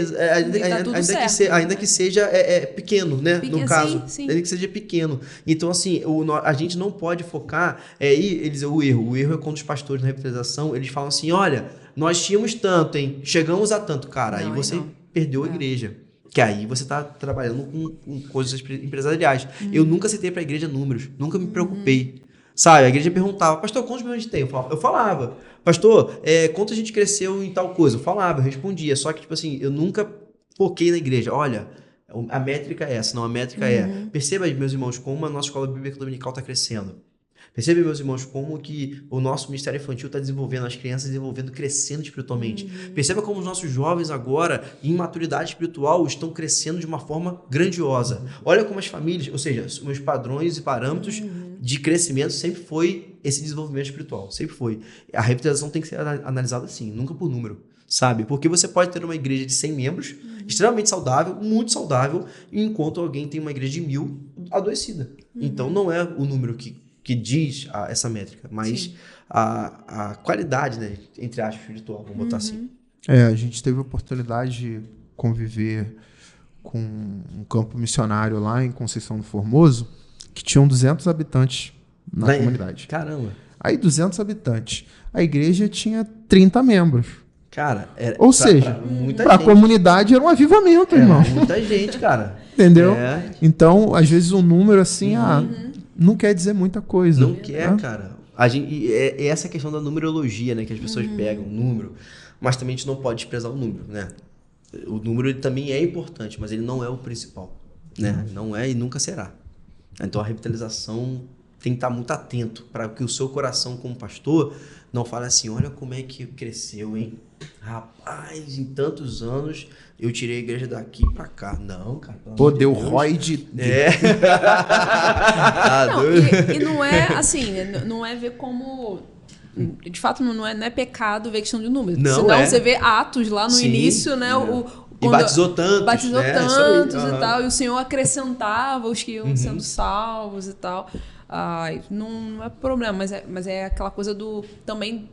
Ainda que seja pequeno, né? No caso. Sim. Ainda que seja pequeno. Então, assim, a gente não pode focar... o erro. O erro é quando os pastores na revitalização, eles falam assim, olha, nós tínhamos tanto, hein? Chegamos a tanto. Cara, aí você perdeu a igreja. Que aí você está trabalhando com coisas empresariais. Eu nunca citei para a igreja números. Nunca me preocupei. Sabe, a igreja perguntava, pastor, quantos milhões a gente tem? Eu falava. Pastor, quanto a gente cresceu em tal coisa? Eu falava, eu respondia. Só que, tipo assim, eu nunca foquei na igreja. Olha, a métrica é essa, não, a métrica Perceba, meus irmãos, como a nossa escola bíblica dominical está crescendo. Perceba, meus irmãos, como que o nosso ministério infantil está desenvolvendo, as crianças crescendo espiritualmente. Perceba como os nossos jovens agora, em maturidade espiritual, estão crescendo de uma forma grandiosa. Olha como as famílias, ou seja, os meus padrões e parâmetros de crescimento sempre foi esse desenvolvimento espiritual, sempre foi. A revitalização tem que ser analisada assim, nunca por número, sabe? Porque você pode ter uma igreja de 100 membros, extremamente saudável, muito saudável, enquanto alguém tem uma igreja de 1000 adoecida. Então, não é o número que diz essa métrica, mas a qualidade, né, entre aspas, espiritual, vamos botar assim. A gente teve a oportunidade de conviver com um campo missionário lá em Conceição do Formoso, que tinham 200 habitantes na comunidade. Caramba. Aí 200 habitantes. A igreja tinha 30 membros. Cara, Ou seja, muita para a gente. comunidade era um avivamento, irmão. Muita gente, cara. Entendeu? É. Então, às vezes um número assim, não quer dizer muita coisa. Não quer, cara. Essa é a questão da numerologia, né? Que as pessoas pegam o número, mas também a gente não pode desprezar o número, né? O número ele também é importante, mas ele não é o principal, né? Não é e nunca será. Então a revitalização tem que estar muito atento para que o seu coração como pastor não fale assim, olha como é que cresceu, hein? Rapaz, em tantos anos eu tirei a igreja daqui pra cá. Não, cara. Pô, deu ROI de... Não, e não é assim, não é ver como... De fato, não é pecado ver questão de número. Não, senão você vê Atos lá no Sim, início, né? E batizou tantos. Batizou né? tantos Isso aí. e tal. E o Senhor acrescentava os que iam sendo salvos e tal. Ai, não é problema, mas é aquela coisa também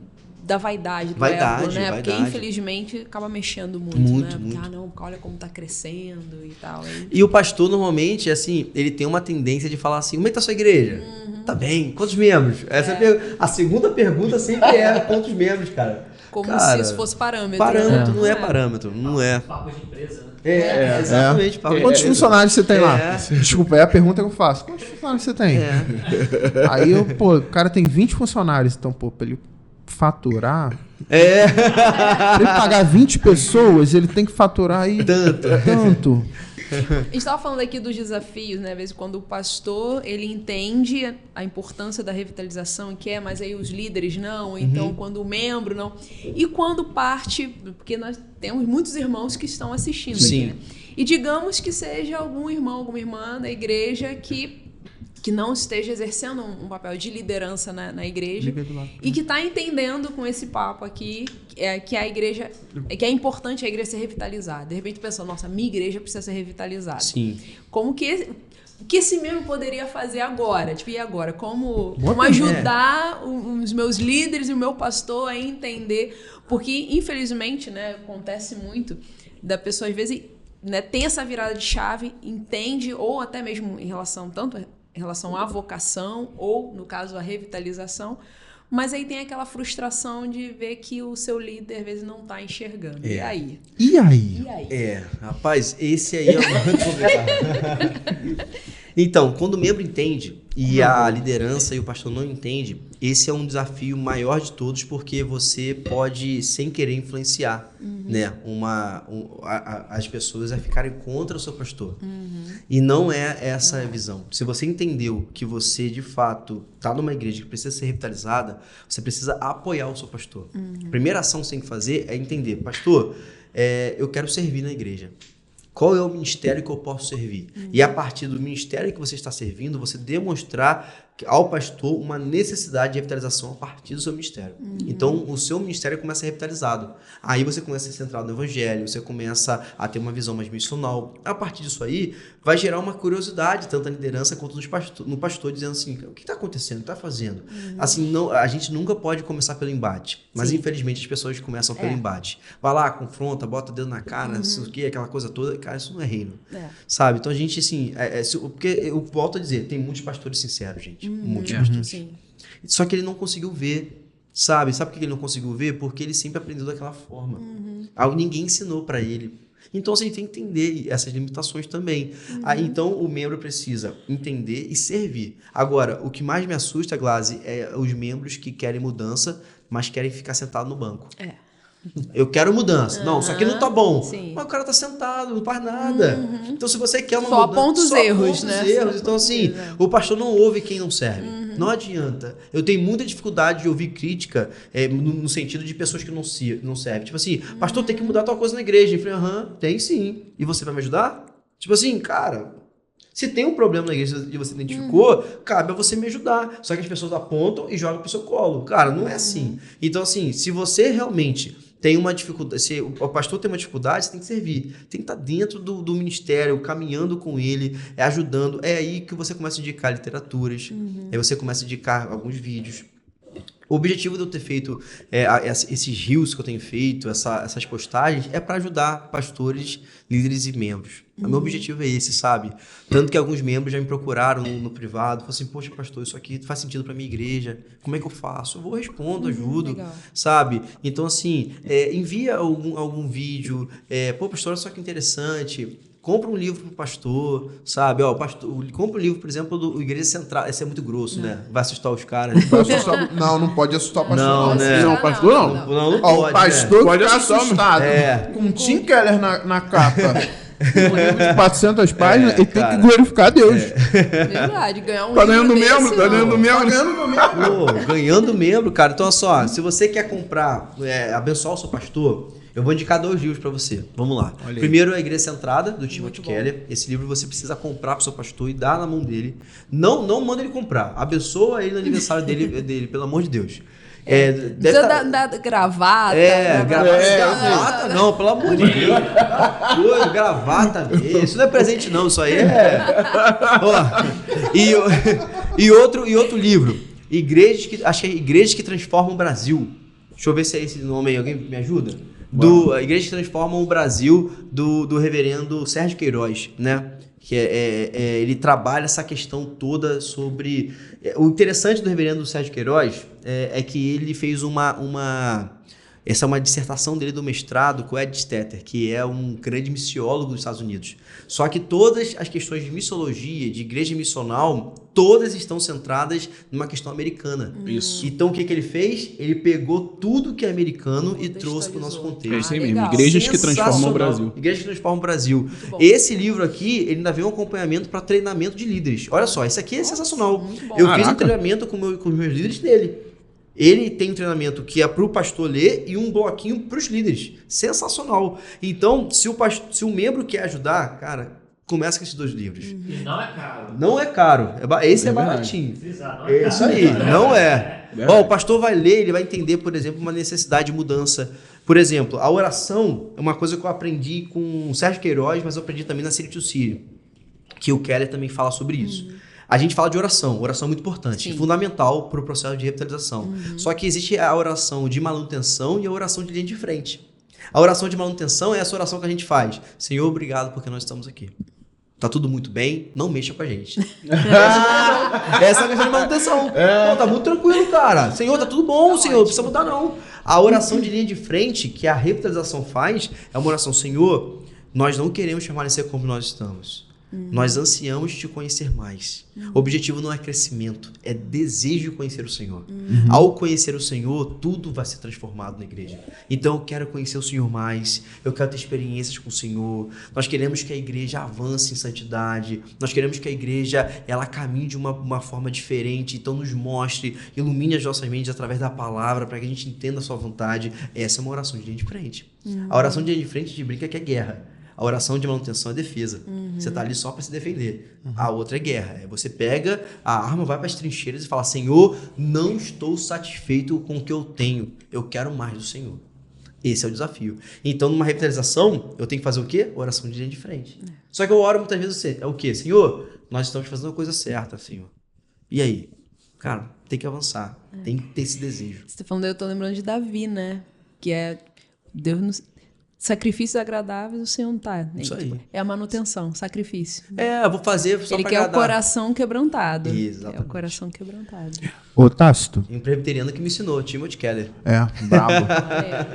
da vaidade do ego, né? Porque infelizmente acaba mexendo muito, né? Porque, não, olha como tá crescendo e tal. E o pastor normalmente, assim, ele tem uma tendência de falar assim, como é que tá a sua igreja? Tá bem, quantos membros? A segunda pergunta sempre é quantos membros, cara? Como cara, se isso fosse parâmetro. Parâmetro, não é parâmetro, não é. Papo de empresa, né? Exatamente. Quantos funcionários você tem lá? Desculpa, é a pergunta que eu faço. Quantos funcionários você tem? Aí o cara tem 20 funcionários, então, pra ele faturar... Pra ele pagar 20 pessoas, ele tem que faturar aí tanto. A gente estava falando aqui dos desafios, né? Às vezes quando o pastor, ele entende a importância da revitalização e quer, mas aí os líderes não, então quando o membro não. E quando parte, porque nós temos muitos irmãos que estão assistindo aqui, né? E digamos que seja algum irmão, alguma irmã da igreja que não esteja exercendo um papel de liderança na igreja e que está entendendo com esse papo aqui que a igreja, que é importante a igreja ser revitalizada. De repente pensa, nossa, minha igreja precisa ser revitalizada. Sim. Como que esse membro poderia fazer agora? Tipo, e agora? Como ajudar os meus líderes e o meu pastor a entender? Porque, infelizmente, né, acontece muito da pessoa, às vezes, né, tem essa virada de chave, entende, ou até mesmo em relação à vocação ou, no caso, à revitalização, mas aí tem aquela frustração de ver que o seu líder, às vezes, não está enxergando. E aí? E aí? Rapaz, esse aí é muito complicado. Então, quando o membro entende e a liderança e o pastor não entende, esse é um desafio maior de todos, porque você pode, sem querer, influenciar né, as pessoas a ficarem contra o seu pastor. E não é essa a visão. Se você entendeu que você, de fato, está numa igreja que precisa ser revitalizada, você precisa apoiar o seu pastor. A primeira ação que você tem que fazer é entender, pastor, eu quero servir na igreja. Qual é o ministério que eu posso servir? E a partir do ministério que você está servindo, você demonstrar ao pastor uma necessidade de revitalização a partir do seu ministério. Então, o seu ministério começa a ser revitalizado. Aí você começa a ser centrado no evangelho, você começa a ter uma visão mais missional. A partir disso aí, vai gerar uma curiosidade, tanto na liderança quanto no pastor, dizendo assim, o que está acontecendo? O que está fazendo? Assim, não, a gente nunca pode começar pelo embate, mas infelizmente as pessoas começam pelo embate. Vai lá, confronta, bota o dedo na cara, isso aqui, aquela coisa toda. Cara, isso não é reino. Sabe? Então a gente, assim, porque eu volto a dizer, tem muitos pastores sinceros, gente. Muitos pastores. Sim. Só que ele não conseguiu ver, sabe? Sabe por que ele não conseguiu ver? Porque ele sempre aprendeu daquela forma. Ninguém ensinou para ele. Então, você tem que entender essas limitações também. Aí, então, o membro precisa entender e servir. Agora, o que mais me assusta, Glaze, é os membros que querem mudança, mas querem ficar sentado no banco. Eu quero mudança. Não, isso aqui não tá bom. Sim. Mas o cara tá sentado, não faz nada. Então, se você quer uma Só mudança... aponta os erros, né? Então, assim, o pastor não ouve quem não serve. Não adianta. Eu tenho muita dificuldade de ouvir crítica no sentido de pessoas que não servem. Tipo assim, pastor, tem que mudar tal coisa na igreja. Eu falei, tem sim. E você vai me ajudar? Tipo assim, cara... Se tem um problema na igreja e você identificou, cabe a você me ajudar. Só que as pessoas apontam e jogam pro seu colo. Cara, não é assim. Então, assim, se você realmente tem uma dificuldade, se o pastor tem uma dificuldade, você tem que servir. Tem que estar dentro do ministério, caminhando com ele, ajudando. É aí que você começa a indicar literaturas, aí você começa a indicar alguns vídeos. O objetivo de eu ter feito esses reels que eu tenho feito, essas postagens, é para ajudar pastores, líderes e membros. O meu objetivo é esse, sabe? Tanto que alguns membros já me procuraram no privado, falaram assim, poxa, pastor, isso aqui faz sentido para minha igreja, como é que eu faço? Eu vou, respondo, ajudo, legal. sabe? Então, assim, envia algum vídeo, pô, pastor, olha só que interessante... Compra um livro pro pastor, sabe? Compra um livro, por exemplo, do Igreja Central. Esse é muito grosso, né? Vai assustar os caras. Não pode assustar o pastor. Não, né? Não, pastor não. Não Ó, pode, o pastor Pode fica assustar, assustado. Com um Tim Keller na capa. Um livro de 400 páginas, ele tem que glorificar Deus. Verdade, ganhar um Tá livro ganhando desse, membro, tá não. ganhando membro. Pô, ganhando membro, cara. Então, olha só, se você quer comprar, abençoar o seu pastor, eu vou indicar 2 livros para você. Vamos lá. Primeiro, A Igreja Centrada, do Timothy Keller. Esse livro você precisa comprar pro seu pastor e dar na mão dele. Não manda ele comprar. Abençoa ele no aniversário dele, pelo amor de Deus. Precisa dar gravata. Gravata não, pelo amor de Deus. Doido, gravata. Isso não é presente, não. Isso aí é. Ó, e outro livro. Acho que é Igrejas que Transformam o Brasil. Deixa eu ver se é esse nome aí. Alguém me ajuda? A Igreja que Transforma o Brasil, do reverendo Sérgio Queiroz, né? Que ele trabalha essa questão toda sobre... O interessante do reverendo Sérgio Queiroz é que ele fez essa é uma dissertação dele do mestrado com Ed Stetter, que é um grande missiólogo dos Estados Unidos. Só que todas as questões de missiologia, de igreja missional, todas estão centradas numa questão americana. Isso. Então, o que ele fez? Ele pegou tudo que é americano e trouxe para o nosso contexto. É isso aí mesmo. legal. Igrejas que transformam o Brasil. Igrejas que transformam o Brasil. bom. Esse livro aqui, ele ainda vem um acompanhamento para treinamento de líderes. Olha só, esse aqui é sensacional. muito bom. Eu fiz um Caraca. treinamento com os meus líderes dele. Ele tem um treinamento que é para o pastor ler e um bloquinho para os líderes. Sensacional. Então, se o membro quer ajudar, cara, começa com esses 2 livros. E não é caro. Não é caro. Esse é verdade. baratinho. Não É isso aí, não é. Verdade. Ó, o pastor vai ler, ele vai entender, por exemplo, uma necessidade de mudança. Por exemplo, a oração é uma coisa que eu aprendi com o Sérgio Queiroz, mas eu aprendi também na City to City, que o Keller também fala sobre isso. A gente fala de oração é muito importante, Sim. fundamental para o processo de revitalização. Só que existe a oração de manutenção e a oração de linha de frente. A oração de manutenção é essa oração que a gente faz. Senhor, obrigado porque nós estamos aqui. Tá tudo muito bem, não mexa com a gente. Essa é a questão de manutenção. Pô, tá muito tranquilo, cara. Senhor, tá tudo bom, Senhor, não precisa mudar não. A oração de linha de frente, que a revitalização faz, é uma oração, Senhor, nós não queremos permanecer como nós estamos. Nós ansiamos te conhecer mais. O objetivo não é crescimento, é desejo de conhecer o Senhor. Ao conhecer o Senhor, tudo vai ser transformado na igreja. Então eu quero conhecer o Senhor mais, eu quero ter experiências com o Senhor. Nós queremos que a igreja avance em santidade, nós queremos que a igreja ela caminhe de uma forma diferente, então nos mostre, ilumine as nossas mentes através da palavra, para que a gente entenda a sua vontade. Essa é uma oração de linha de frente. A oração de linha de frente, a gente brinca que é guerra. A oração de manutenção é defesa. Você está ali só para se defender. A outra é guerra. Você pega a arma, vai para as trincheiras e fala, Senhor, não estou satisfeito com o que eu tenho. Eu quero mais do Senhor. Esse é o desafio. Então, numa revitalização, eu tenho que fazer o quê? Oração de linha de frente. Só que eu oro muitas vezes, é o quê? Senhor, nós estamos fazendo a coisa certa, Senhor. E aí? Cara, tem que avançar. Tem que ter esse desejo. Você tá falando, eu tô lembrando de Davi, né? Que é Deus nos... Sacrifícios agradáveis, o Senhor não tá. Isso aí. É a manutenção, sacrifício. Eu vou fazer só Ele para quer agradar. o coração quebrantado. Exatamente. É o coração quebrantado. Ô, Tácito. Tem um presbiteriano que me ensinou, Timothy Keller. Brabo.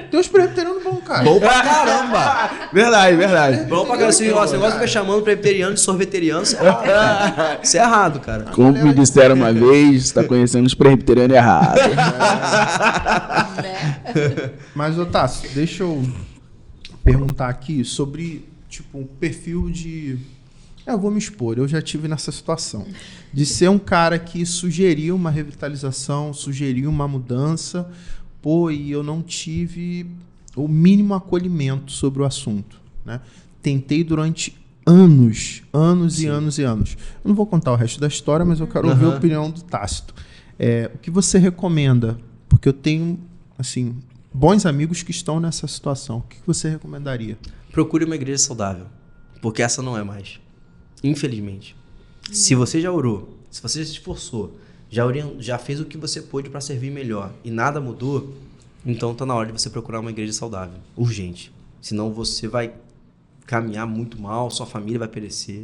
Tem uns presbiterianos bons, cara. Bom pra caramba! Verdade. Bom pra caramba. Esse negócio de ficar chamando presbiteriano de sorveteriano, isso é errado, cara. Isso é errado, cara. Como me disseram uma vez, você tá conhecendo os presbiterianos errados. Mas, ô, Tácito, deixa eu perguntar aqui sobre, tipo, um perfil de... Eu vou me expor, eu já tive nessa situação. De ser um cara que sugeriu uma revitalização, sugeriu uma mudança, e eu não tive o mínimo acolhimento sobre o assunto, né? Tentei durante anos e anos. Eu não vou contar o resto da história, mas eu quero ouvir a opinião do Tácito. O que você recomenda? Porque eu tenho, assim... bons amigos que estão nessa situação. O que você recomendaria? Procure uma igreja saudável, porque essa não é mais. Infelizmente. Se você já orou, se você já se esforçou, já fez o que você pôde para servir melhor e nada mudou, então tá na hora de você procurar uma igreja saudável, urgente. Senão você vai caminhar muito mal, sua família vai perecer.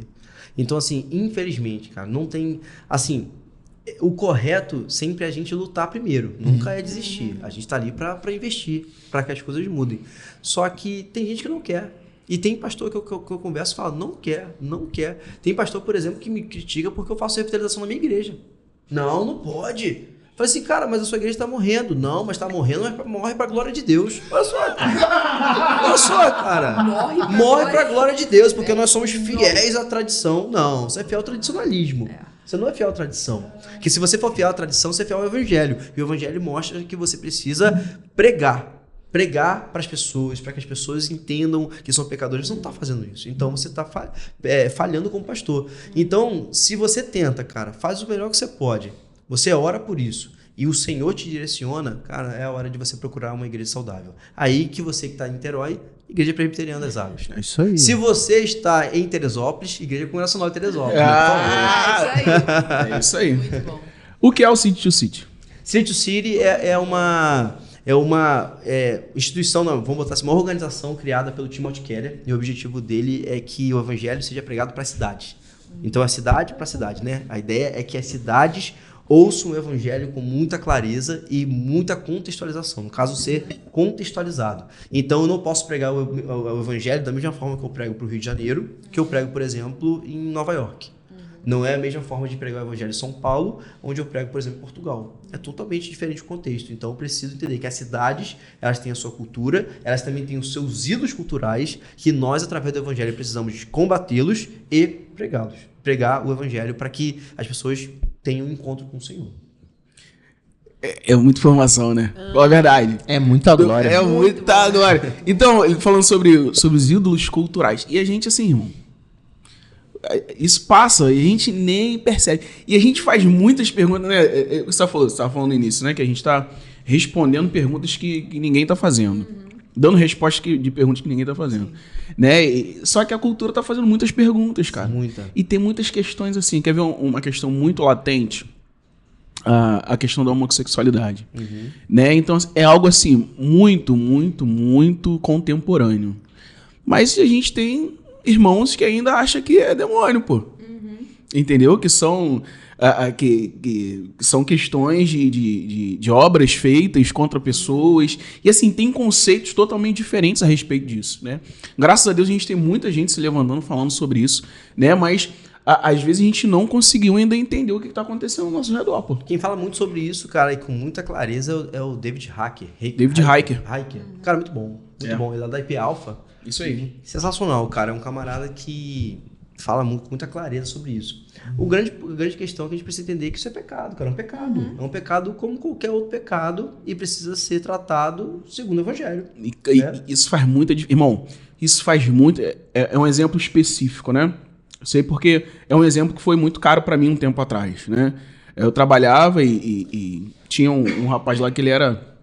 Então, assim, infelizmente, cara, não tem... Assim, o correto sempre é a gente lutar primeiro, nunca é desistir. A gente tá ali para investir, para que as coisas mudem. Só que tem gente que não quer. E tem pastor que eu converso e falo, não quer. Tem pastor, por exemplo, que me critica porque eu faço revitalização na minha igreja. Não pode. Falei assim, cara, mas a sua igreja está morrendo. Não, mas está morrendo, mas morre para a glória de Deus. Olha só, cara. Morre para a glória de Deus, porque nós somos fiéis à tradição. Não, você é fiel ao tradicionalismo. Você não é fiel à tradição. Porque se você for fiel à tradição, você é fiel ao evangelho. E o evangelho mostra que você precisa pregar para as pessoas, para que as pessoas entendam que são pecadores. Você não está fazendo isso. Então, você está falhando como pastor. Então, se você tenta, cara, faz o melhor que você pode. Você ora por isso e o Senhor te direciona, cara, é a hora de você procurar uma igreja saudável. Aí que você que está em Niterói, Igreja Presbiteriana das Águas. É isso aí. Se você está em Teresópolis, Igreja Congregacional de Teresópolis. É isso aí. Muito bom. O que é o City to City? City to City é uma instituição, não, vamos botar assim, uma organização criada pelo Timothy Keller, e o objetivo dele é que o evangelho seja pregado para as cidades. Então, é cidade para cidade, né? A ideia é que as cidades ouçam o evangelho com muita clareza e muita contextualização. No caso, ser contextualizado. Então, eu não posso pregar o evangelho da mesma forma que eu prego para o Rio de Janeiro, que eu prego, por exemplo, em Nova York. Não é a mesma forma de pregar o evangelho em São Paulo, onde eu prego, por exemplo, em Portugal. É totalmente diferente o contexto. Então, eu preciso entender que as cidades, elas têm a sua cultura, elas também têm os seus ídolos culturais, que nós, através do evangelho, precisamos de combatê-los e pregá-los. Pregar o evangelho para que as pessoas tenham um encontro com o Senhor. É muita informação, né? Qual a verdade? É muita glória. É muita glória. Então, ele falando sobre os ídolos culturais. E a gente, assim, irmão, isso passa e a gente nem percebe. E a gente faz muitas perguntas, né? Você estava falando no início, né? Que a gente está respondendo perguntas que ninguém está fazendo. Dando respostas de perguntas que ninguém está fazendo. Né? Só que a cultura está fazendo muitas perguntas, cara. Muita. E tem muitas questões assim. Quer ver uma questão muito latente? A questão da homossexualidade. Né? Então, é algo assim, muito, muito, muito contemporâneo. Mas a gente tem irmãos que ainda acham que é demônio, pô. Entendeu? Que são, que são questões de obras feitas contra pessoas. E assim, tem conceitos totalmente diferentes a respeito disso, né? Graças a Deus a gente tem muita gente se levantando, falando sobre isso, né? Mas às vezes a gente não conseguiu ainda entender o que está acontecendo ao nosso redor, pô. Quem fala muito sobre isso, cara, e com muita clareza, é o David Hacker. David Hacker. Cara, muito bom. Muito bom. Ele é da IP Alpha. Isso aí. Sensacional, cara. É um camarada que fala com muita clareza sobre isso. A grande questão é que a gente precisa entender que isso é pecado, cara. É um pecado. É um pecado como qualquer outro pecado e precisa ser tratado segundo o evangelho. E isso faz muita diferença. Irmão, isso faz muito... É um exemplo específico, né? Eu sei porque é um exemplo que foi muito caro para mim um tempo atrás, né? Eu trabalhava e tinha um rapaz lá que ele era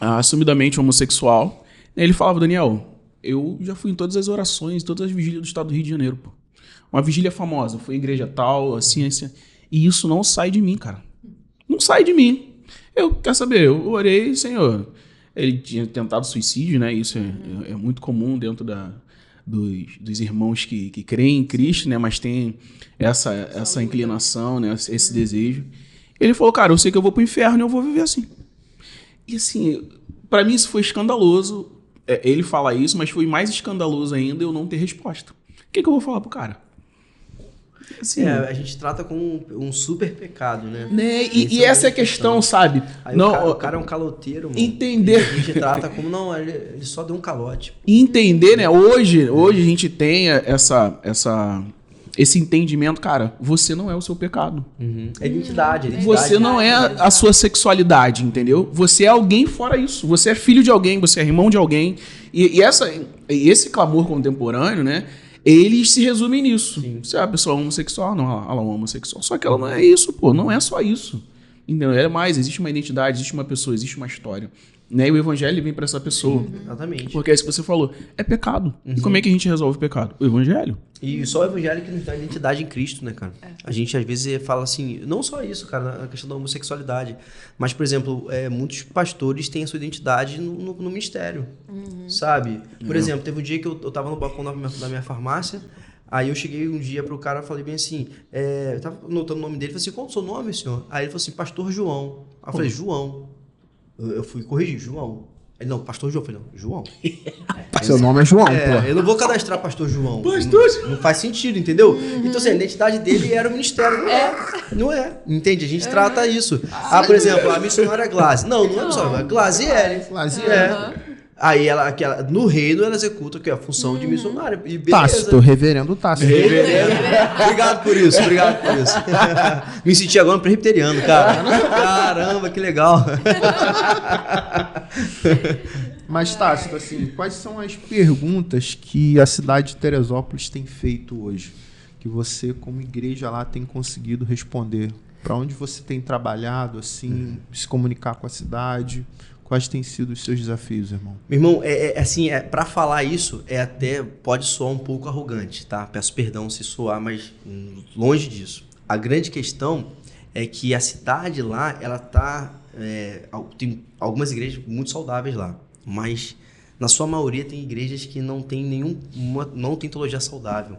assumidamente homossexual. Ele falava, Daniel, eu já fui em todas as orações, todas as vigílias do estado do Rio de Janeiro, pô. Uma vigília famosa, fui em igreja tal, assim. E isso não sai de mim, cara. Não sai de mim. Quer saber, eu orei, Senhor. Ele tinha tentado suicídio, né? Isso é muito comum dentro dos irmãos que creem em Cristo, né? Mas tem essa inclinação, né? Esse desejo. Ele falou, cara, eu sei que eu vou pro inferno e eu vou viver assim. E assim, pra mim isso foi escandaloso. Ele fala isso, mas foi mais escandaloso ainda eu não ter resposta. O que eu vou falar pro cara? Assim, a gente trata como um super pecado, né? E essa é a questão, sabe? Aí não, o cara é um caloteiro, mano. Entender. A gente trata como, não, ele só deu um calote. Entender, né? Hoje a gente tem esse entendimento, cara, você não é o seu pecado. É identidade. Você não é a sua sexualidade, entendeu? Você é alguém fora isso. Você é filho de alguém, você é irmão de alguém. E esse clamor contemporâneo, né? Eles se resumem nisso. Sim. Se a pessoa é homossexual, não, ela é homossexual. Só que ela não é isso, pô. Não é só isso. Entendeu? É mais, existe uma identidade, existe uma pessoa, existe uma história. né? E o evangelho vem para essa pessoa. Exatamente. Porque é isso que você falou, é pecado. E como é que a gente resolve o pecado? O evangelho. E só o evangelho que nos dá identidade em Cristo, né, cara? A gente, às vezes, fala assim, não só isso, cara, na questão da homossexualidade, mas, por exemplo, muitos pastores têm a sua identidade no ministério, sabe? Por exemplo, teve um dia que eu tava no balcão da minha farmácia, aí eu cheguei um dia pro cara, falei bem assim, eu tava anotando o nome dele, falei assim, qual é o seu nome, senhor? Aí ele falou assim, Pastor João. Aí eu falei, João. Eu fui corrigir, João. Ele, não, Pastor João. Eu falei, não, João. Seu nome é João, pô. Eu não vou cadastrar Pastor João. Não faz sentido, entendeu? Então, assim, a identidade dele era o ministério. Não é. Entende? A gente trata isso. Por exemplo, a missionária Glaze. Não é missionária. Glaziele. Aí, no reino, ela executa a função de missionária. E beleza. Tácito, reverendo Tácito. Obrigado por isso. Me senti agora um presbiteriano, cara. Caramba, que legal. Mas, Tácito, assim, quais são as perguntas que a cidade de Teresópolis tem feito hoje? Que você, como igreja lá, tem conseguido responder? Para onde você tem trabalhado, assim, se comunicar com a cidade? Quais têm sido os seus desafios, irmão? Meu irmão, para falar isso, até pode soar um pouco arrogante, tá? Peço perdão se soar, mas longe disso. A grande questão é que a cidade lá, ela tem algumas igrejas muito saudáveis lá, mas na sua maioria tem igrejas que não tem não tem teologia saudável.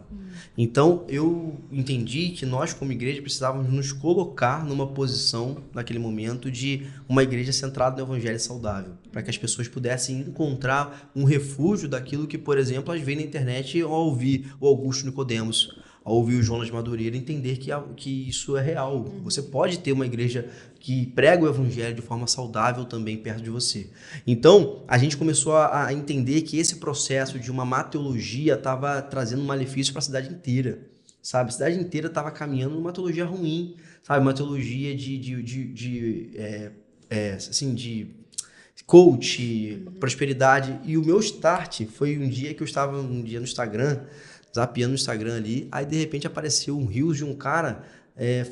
Então, eu entendi que nós, como igreja, precisávamos nos colocar numa posição, naquele momento, de uma igreja centrada no evangelho saudável, para que as pessoas pudessem encontrar um refúgio daquilo que, por exemplo, elas veem na internet ao ouvir o Augusto Nicodemos, ao ouvir o Jonas Madureira, entender que isso é real. Você pode ter uma igreja que prega o evangelho de forma saudável também perto de você. Então, a gente começou a entender que esse processo de uma má teologia estava trazendo um malefício para a cidade inteira, sabe? A cidade inteira estava caminhando numa teologia ruim, sabe? Uma teologia de coach, prosperidade. E o meu start foi um dia que eu estava no Instagram, zapeando no Instagram ali, aí de repente apareceu um reels de um cara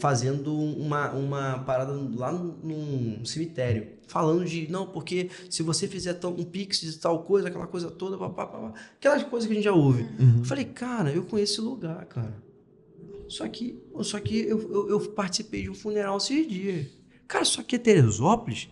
fazendo uma parada lá num cemitério, falando não, porque se você fizer um pix de tal coisa, aquela coisa toda, aquelas coisas que a gente já ouve. Eu falei, cara, eu conheço esse lugar, cara. Só que eu participei de um funeral esses dias. Cara, isso aqui é Teresópolis?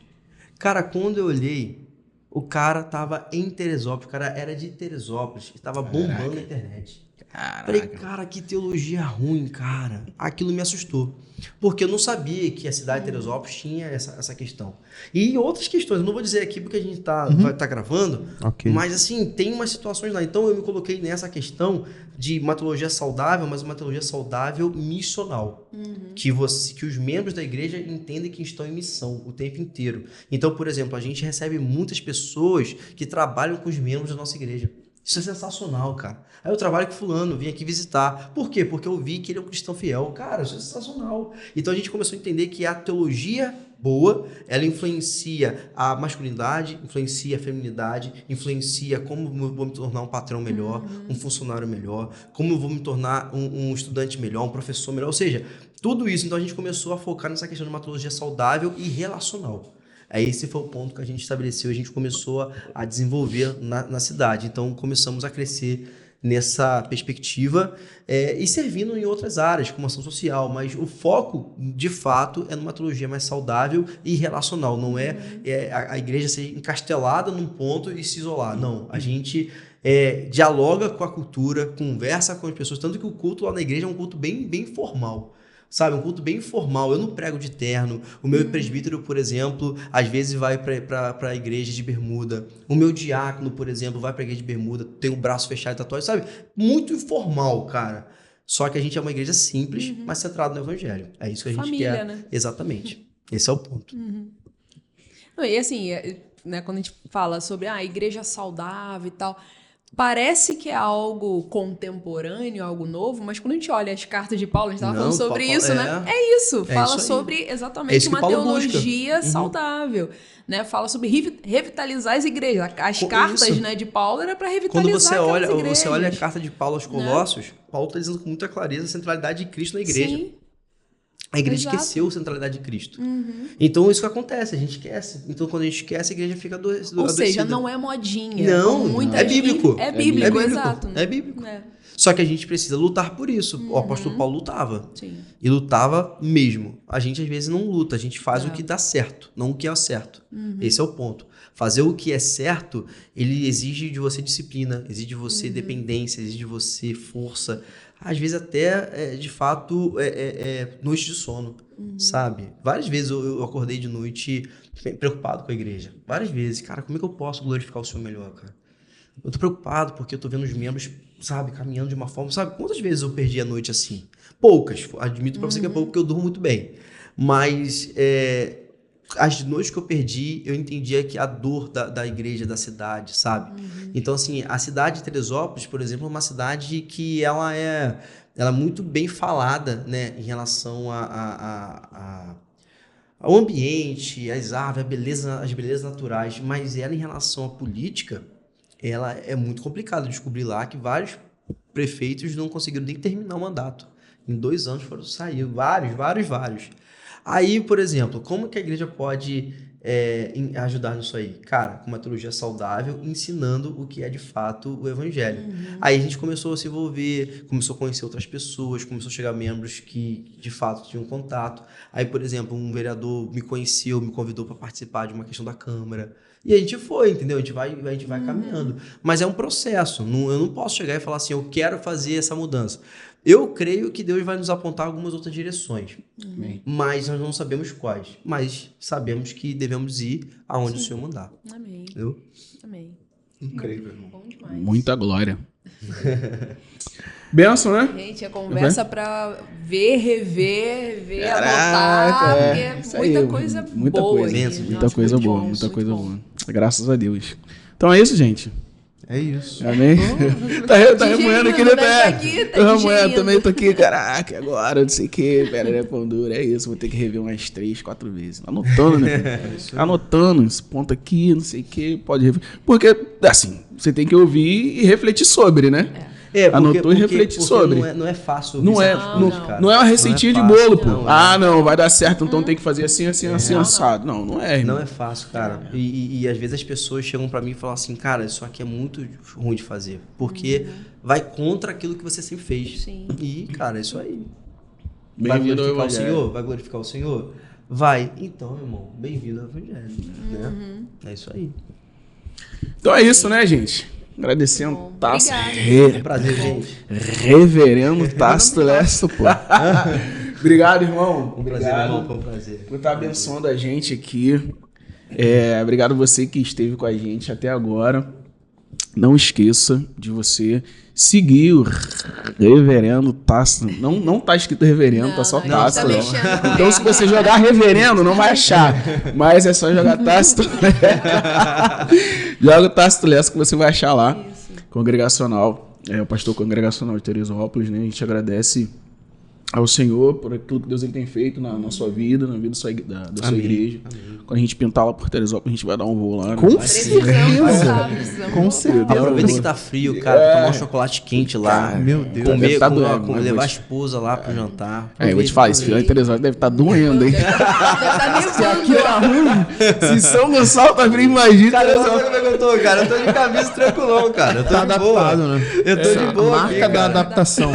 Cara, quando eu olhei, o cara tava em Teresópolis, o cara era de Teresópolis, estava bombando na internet. Caraca. Falei, cara, que teologia ruim, cara. Aquilo me assustou. Porque eu não sabia que a cidade de Teresópolis tinha essa questão. E outras questões, eu não vou dizer aqui porque a gente vai estar gravando, mas assim, tem umas situações lá. Então eu me coloquei nessa questão de uma teologia saudável, mas uma teologia saudável missional. Que os membros da igreja entendem que estão em missão o tempo inteiro. Então, por exemplo, a gente recebe muitas pessoas que trabalham com os membros da nossa igreja. Isso é sensacional, cara. Aí eu trabalho com fulano, vim aqui visitar. Por quê? Porque eu vi que ele é um cristão fiel. Cara, isso é sensacional. Então a gente começou a entender que a teologia boa, ela influencia a masculinidade, influencia a feminilidade, influencia como eu vou me tornar um patrão melhor, um funcionário melhor, como eu vou me tornar um estudante melhor, um professor melhor. Ou seja, tudo isso. Então a gente começou a focar nessa questão de uma teologia saudável e relacional. Esse foi o ponto que a gente estabeleceu, a gente começou a desenvolver na cidade. Então, começamos a crescer nessa perspectiva e servindo em outras áreas, como ação social. Mas o foco, de fato, é numa teologia mais saudável e relacional. Não é a igreja ser encastelada num ponto e se isolar. Não, a gente dialoga com a cultura, conversa com as pessoas. Tanto que o culto lá na igreja é um culto bem, bem formal. Sabe, um culto bem informal. Eu não prego de terno. O meu presbítero, por exemplo, às vezes vai para a igreja de bermuda. O meu diácono, por exemplo, vai para a igreja de bermuda, tem o braço fechado e tatuagem, sabe? Muito informal, cara. Só que a gente é uma igreja simples, mas centrada no evangelho. É isso que a gente quer. Né? Exatamente. Esse é o ponto. Não, e assim, né, quando a gente fala sobre a igreja saudável e tal, parece que é algo contemporâneo, algo novo, mas quando a gente olha as cartas de Paulo, a gente estava falando sobre isso, né? É isso. Fala isso sobre exatamente uma teologia saudável. Né? Fala sobre revitalizar as igrejas. As cartas, né, de Paulo era para revitalizar quando as igrejas. Você olha a carta de Paulo aos Colossos, Paulo está dizendo com muita clareza a centralidade de Cristo na igreja. Sim. A igreja Exato. esqueceu a centralidade de Cristo. Então, isso que acontece, a gente esquece. Então, quando a gente esquece, a igreja fica adoecida. Ou seja, não é modinha. Não, como muita é bíblico. É bíblico, É bíblico. exato. Né? É bíblico. É. Só que a gente precisa lutar por isso. O apóstolo Paulo lutava. Sim. E lutava mesmo. A gente, às vezes, não luta. A gente faz o que dá certo, não o que é certo. Esse é o ponto. Fazer o que é certo, ele exige de você disciplina, exige de você dependência, exige de você força. Às vezes até, de fato, noite de sono, sabe? Várias vezes eu acordei de noite preocupado com a igreja. Várias vezes. Cara, como é que eu posso glorificar o Senhor melhor, cara? Eu tô preocupado porque eu tô vendo os membros, sabe, caminhando de uma forma... Sabe, quantas vezes eu perdi a noite assim? Poucas. Admito pra você que é pouco, porque eu durmo muito bem. Mas as noites que eu perdi, eu entendia que a dor da igreja, da cidade, sabe? Então, assim, a cidade de Teresópolis, por exemplo, é uma cidade que ela é muito bem falada, né, em relação ao ambiente, às árvores, as belezas naturais, mas ela, em relação à política, ela é muito complicado descobrir lá que vários prefeitos não conseguiram nem terminar o mandato. Em 2 anos foram sair vários. Aí, por exemplo, como que a igreja pode ajudar nisso aí? Cara, com uma teologia saudável, ensinando o que é de fato o evangelho. Aí a gente começou a se envolver, começou a conhecer outras pessoas, começou a chegar membros que de fato tinham contato. Aí, por exemplo, um vereador me conheceu, me convidou para participar de uma questão da Câmara. E a gente foi, entendeu? A gente vai caminhando. Mas é um processo. Eu não posso chegar e falar assim, eu quero fazer essa mudança. Eu creio que Deus vai nos apontar algumas outras direções. Mas nós não sabemos quais. Mas sabemos que devemos ir aonde o Senhor mandar. Amém. Entendeu? Amém. Incrível, irmão. Bom demais. Muita glória. Benção, né? Gente, a conversa pra rever, Caraca, anotar, porque isso muita aí, coisa muita boa. coisa, aqui, muita nossa, coisa muito boa, bom, muita muito coisa bom. boa. Graças a Deus. Então é isso, gente. É isso. Amém? Tá remoendo aqui, né? Tá aqui, tá remoendo, digerindo. também tô aqui, caraca, agora, não sei o que, pera, pão duro, é isso, vou ter que rever umas 3, 4 vezes. Anotando, né? Anotando esse ponto aqui, não sei o que, pode rever. Porque, assim, você tem que ouvir e refletir sobre, né? Anotou e refletir sobre. Não é fácil. Não é, cara. não é uma receitinha de fácil, bolo, pô. não. Não, vai dar certo, então tem que fazer assim, assado. Não é, irmão. Não é fácil, cara. E às vezes as pessoas chegam pra mim e falam assim, cara, isso aqui é muito ruim de fazer. Porque vai contra aquilo que você sempre fez. Sim. E, cara, é isso aí. Bem-vindo Vai ao glorificar o Evangelho. Senhor? Vai glorificar o Senhor? Vai. Então, meu irmão, bem-vindo ao Evangelho. Né? É isso aí. Então é isso, né, gente? Agradecendo Bom, Tácito. obrigada. É um prazer, gente. Reverendo Tácito Lesto, pô. Obrigado, irmão. Um prazer, meu irmão. Foi um prazer. Por estar abençoando a gente aqui. Obrigado você que esteve com a gente até agora. Não esqueça de você seguir o Reverendo Tácito. Não tá escrito Reverendo, tá só não, Tácito. tá Né? mexendo com Então, se você jogar Reverendo, não vai achar. Mas é só jogar Tácito. Joga o Tácito Lesto que você vai achar lá. Isso. Congregacional. O pastor congregacional de Teresópolis, né? A gente agradece ao Senhor por aquilo que Deus ele tem feito na sua vida, na vida da sua igreja. Amém. Quando a gente pintar lá por Teresópolis, a gente vai dar um voo lá. Né? Com Precisamos Com voltar. certeza. Aproveita que tá frio, cara, pra tomar um chocolate quente lá. Meu Deus. Deve Comer, tá doendo, mas levar vou a te- esposa lá pro jantar. Eu vou te falar, esse filho em Teresópolis deve estar doendo, hein? Deve tá nevando lá. Se São Gonçalo tá vindo, imagina. Cara, eu Teresópolis. não sei como é que eu tô, cara. Eu tô de camisa tranquilão, cara. Eu tô Tá de boa. adaptado, né? Eu tô de boa. Marca aqui, da cara. adaptação.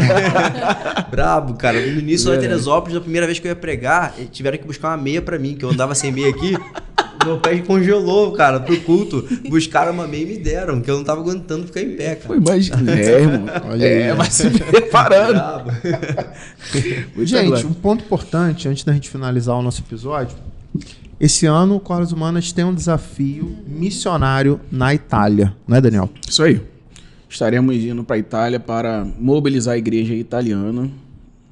Brabo, cara. No início lá em Teresópolis, na primeira vez que eu ia pregar, tiveram que buscar uma meia pra mim, que eu andava sem meia aqui. Meu pé congelou, cara, pro culto. Buscaram uma meia e me deram, que eu não tava aguentando ficar em pé, Pô, cara. imagina. Irmão. Olha aí. Vai se preparando. Brabo. Gente, um ponto importante, antes da gente finalizar o nosso episódio. Esse ano, o Cordas Humanas tem um desafio missionário na Itália. Não é, Daniel? Isso aí. Estaremos indo para a Itália para mobilizar a igreja italiana,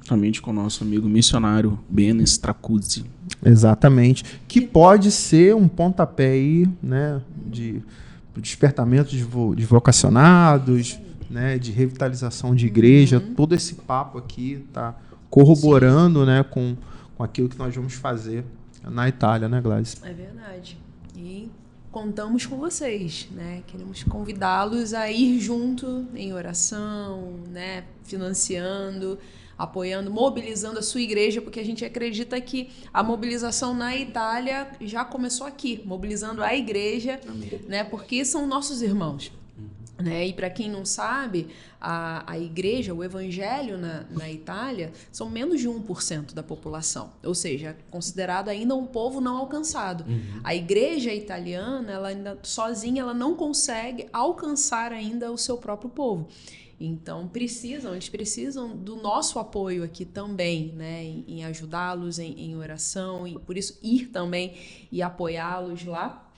justamente com o nosso amigo missionário Bene Stracuzzi. Exatamente. Que pode ser um pontapé aí, né, de despertamento de vocacionados, né, de revitalização de igreja. Todo esse papo aqui tá corroborando, né, com aquilo que nós vamos fazer na Itália, né, Gladys? É verdade. E contamos com vocês, né? Queremos convidá-los a ir junto em oração, né? Financiando. apoiando, mobilizando a sua igreja, porque a gente acredita que a mobilização na Itália já começou aqui, mobilizando a igreja, né, porque são nossos irmãos. Né? E para quem não sabe, a igreja, o evangelho na Itália, são menos de 1% da população. Ou seja, considerado ainda um povo não alcançado. A igreja italiana, ela ainda sozinha, ela não consegue alcançar ainda o seu próprio povo. Então, eles precisam do nosso apoio aqui também, né? Em ajudá-los em oração, e por isso ir também e apoiá-los lá,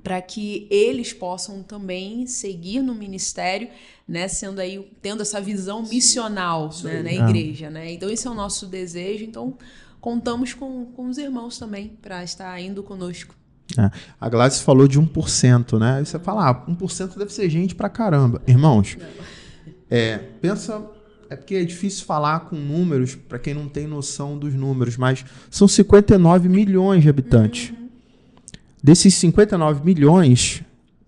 para que eles possam também seguir no ministério, né, tendo essa visão missional, né, na igreja, né? Então esse é o nosso desejo. Então contamos com os irmãos também para estar indo conosco. A Gladys falou de 1%, né? Aí você fala, 1% deve ser gente pra caramba. Irmãos, pensa... É porque é difícil falar com números para quem não tem noção dos números, mas são 59 milhões de habitantes. Desses 59 milhões,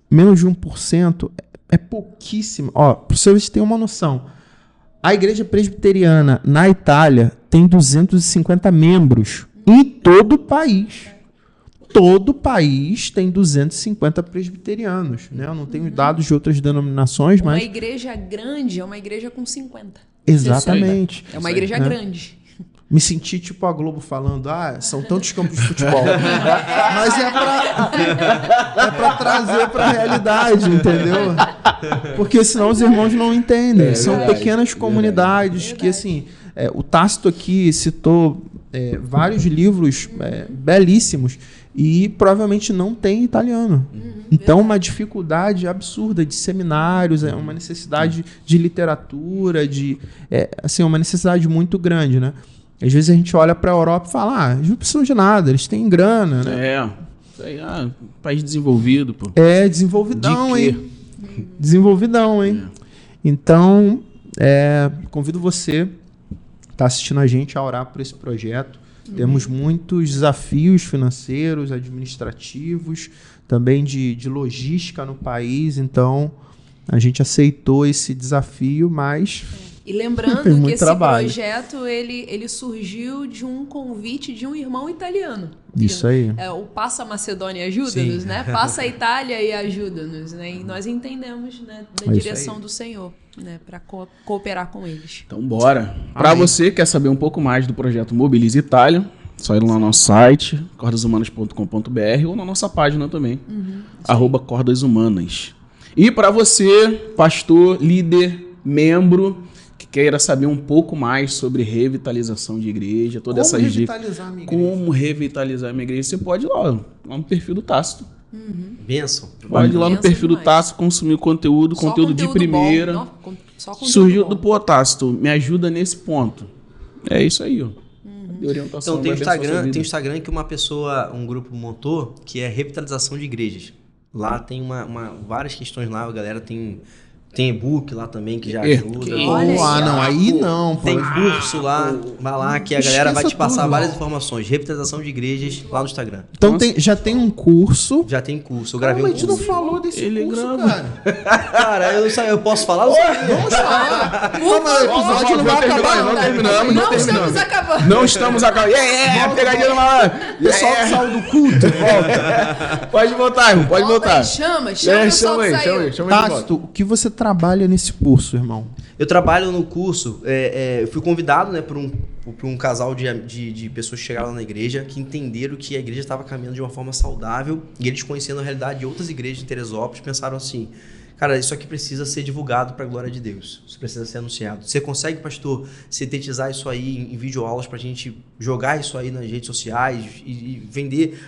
menos de 1% é pouquíssimo. Para vocês terem uma noção, a igreja presbiteriana na Itália tem 250 membros em todo o país. Todo o país tem 250 presbiterianos. Né? Eu não tenho dados de outras denominações, mas... Uma igreja grande é uma igreja com 50. Exatamente. É uma igreja grande. Me senti tipo a Globo falando, são tantos campos de futebol. Mas é pra trazer pra realidade, entendeu? Porque senão os irmãos não entendem. São pequenas comunidades que, assim, o Tácito aqui citou vários livros belíssimos e provavelmente não tem italiano. Então, uma dificuldade absurda de seminários, uma necessidade de literatura, assim, uma necessidade muito grande, né? Às vezes a gente olha para a Europa e fala, eles não precisam de nada, eles têm grana, né? Isso aí, país desenvolvido, pô. Desenvolvidão, hein? Desenvolvidão, hein? Então, convido você que está assistindo a gente a orar por esse projeto. Temos muitos desafios financeiros, administrativos, também de logística no país, então a gente aceitou esse desafio, mas... E lembrando que esse projeto ele surgiu de um convite de um irmão italiano. Isso aí. O Passa a Macedônia e ajuda-nos, né? Passa a Itália e ajuda-nos, né? E nós entendemos, né, da direção do Senhor, né, para cooperar com eles. Então bora. Para você que quer saber um pouco mais do projeto Mobilize Itália, só ir lá no nosso site, cordashumanas.com.br, ou na nossa página também, @cordashumanas. E para você, pastor, líder, membro, queira saber um pouco mais sobre revitalização de igreja, todas essas dicas. Como revitalizar a minha igreja, você pode ir lá no perfil do Tácito. Bênção. Pode ir lá no perfil do Tácito, consumir o conteúdo de primeira. Surgiu do Tácito, me ajuda nesse ponto. É isso aí, ó. De orientação. Então tem o Instagram que um grupo montou, que é revitalização de igrejas. Lá tem várias questões lá, a galera tem e-book lá também que já ajuda. Aí não. Tem curso lá, vai lá que a galera vai te passar várias informações. Revitalização de igrejas lá no Instagram. Então já tem um curso. Já tem curso, eu gravei um curso. Mas a gente não falou desse curso, cara. Cara, eu posso falar? Vamos falar. O episódio não vai acabar, não. Terminamos. Não estamos acabando. Pegadinha no malandro. O pessoal que saiu do culto, volta. Pode voltar, irmão, pode voltar. Chama o pessoal que saiu. Tácito, o que você trabalha nesse curso, irmão? Eu trabalho no curso, eu fui convidado, né, por um casal de pessoas que chegaram lá na igreja, que entenderam que a igreja estava caminhando de uma forma saudável, e eles, conhecendo a realidade de outras igrejas de Teresópolis, pensaram assim: cara, isso aqui precisa ser divulgado para a glória de Deus. Isso precisa ser anunciado. Você consegue, pastor, sintetizar isso aí em videoaulas para a gente jogar isso aí nas redes sociais e vender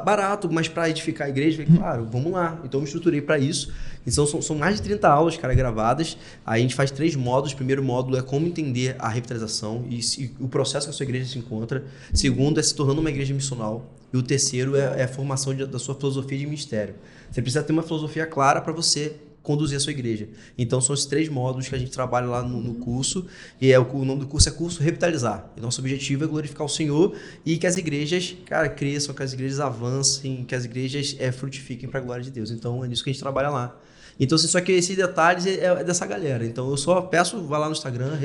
barato, mas para edificar a igreja? Falei, claro, vamos lá. Então eu me estruturei para isso. Então são mais de 30 aulas, cara, gravadas. Aí a gente faz 3 módulos. O primeiro módulo é como entender a revitalização e o processo que a sua igreja se encontra. O segundo é se tornando uma igreja missional. E o terceiro é a formação da sua filosofia de ministério. Você precisa ter uma filosofia clara para você conduzir a sua igreja. Então são esses 3 módulos que a gente trabalha lá no curso. E o nome do curso é Curso Revitalizar. E nosso objetivo é glorificar o Senhor e que as igrejas, cara, cresçam, que as igrejas avancem, que as igrejas frutifiquem para a glória de Deus. Então é nisso que a gente trabalha lá. Então, assim, só que esses detalhes é dessa galera. Então, eu só peço, vai lá no Instagram,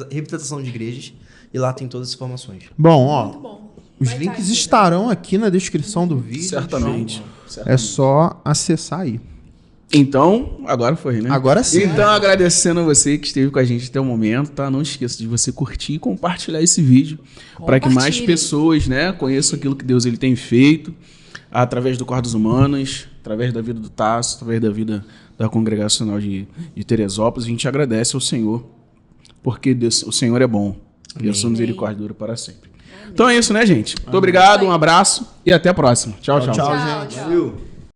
Representação de Igrejas, e lá tem todas as informações. Bom, ó, Muito bom. os Vai links estar aqui, estarão aqui na descrição do vídeo. Certamente. Então, é só acessar aí. Então, agora foi, né? Agora sim. Então, agradecendo a você que esteve com a gente até o momento, tá? Não esqueça de você curtir e compartilhar esse vídeo para que mais Compartilhe. pessoas, né, conheçam aquilo que Deus ele tem feito através do Cordas Humanas, através da vida do Tasso, através da vida da Congregacional de Teresópolis. A gente agradece ao Senhor, porque Deus, o Senhor é bom e a sua misericórdia dura para sempre. Então é isso, né, gente? Muito obrigado, um abraço e até a próxima. Tchau, tchau. Tchau, Tchau, gente. tchau. Viu?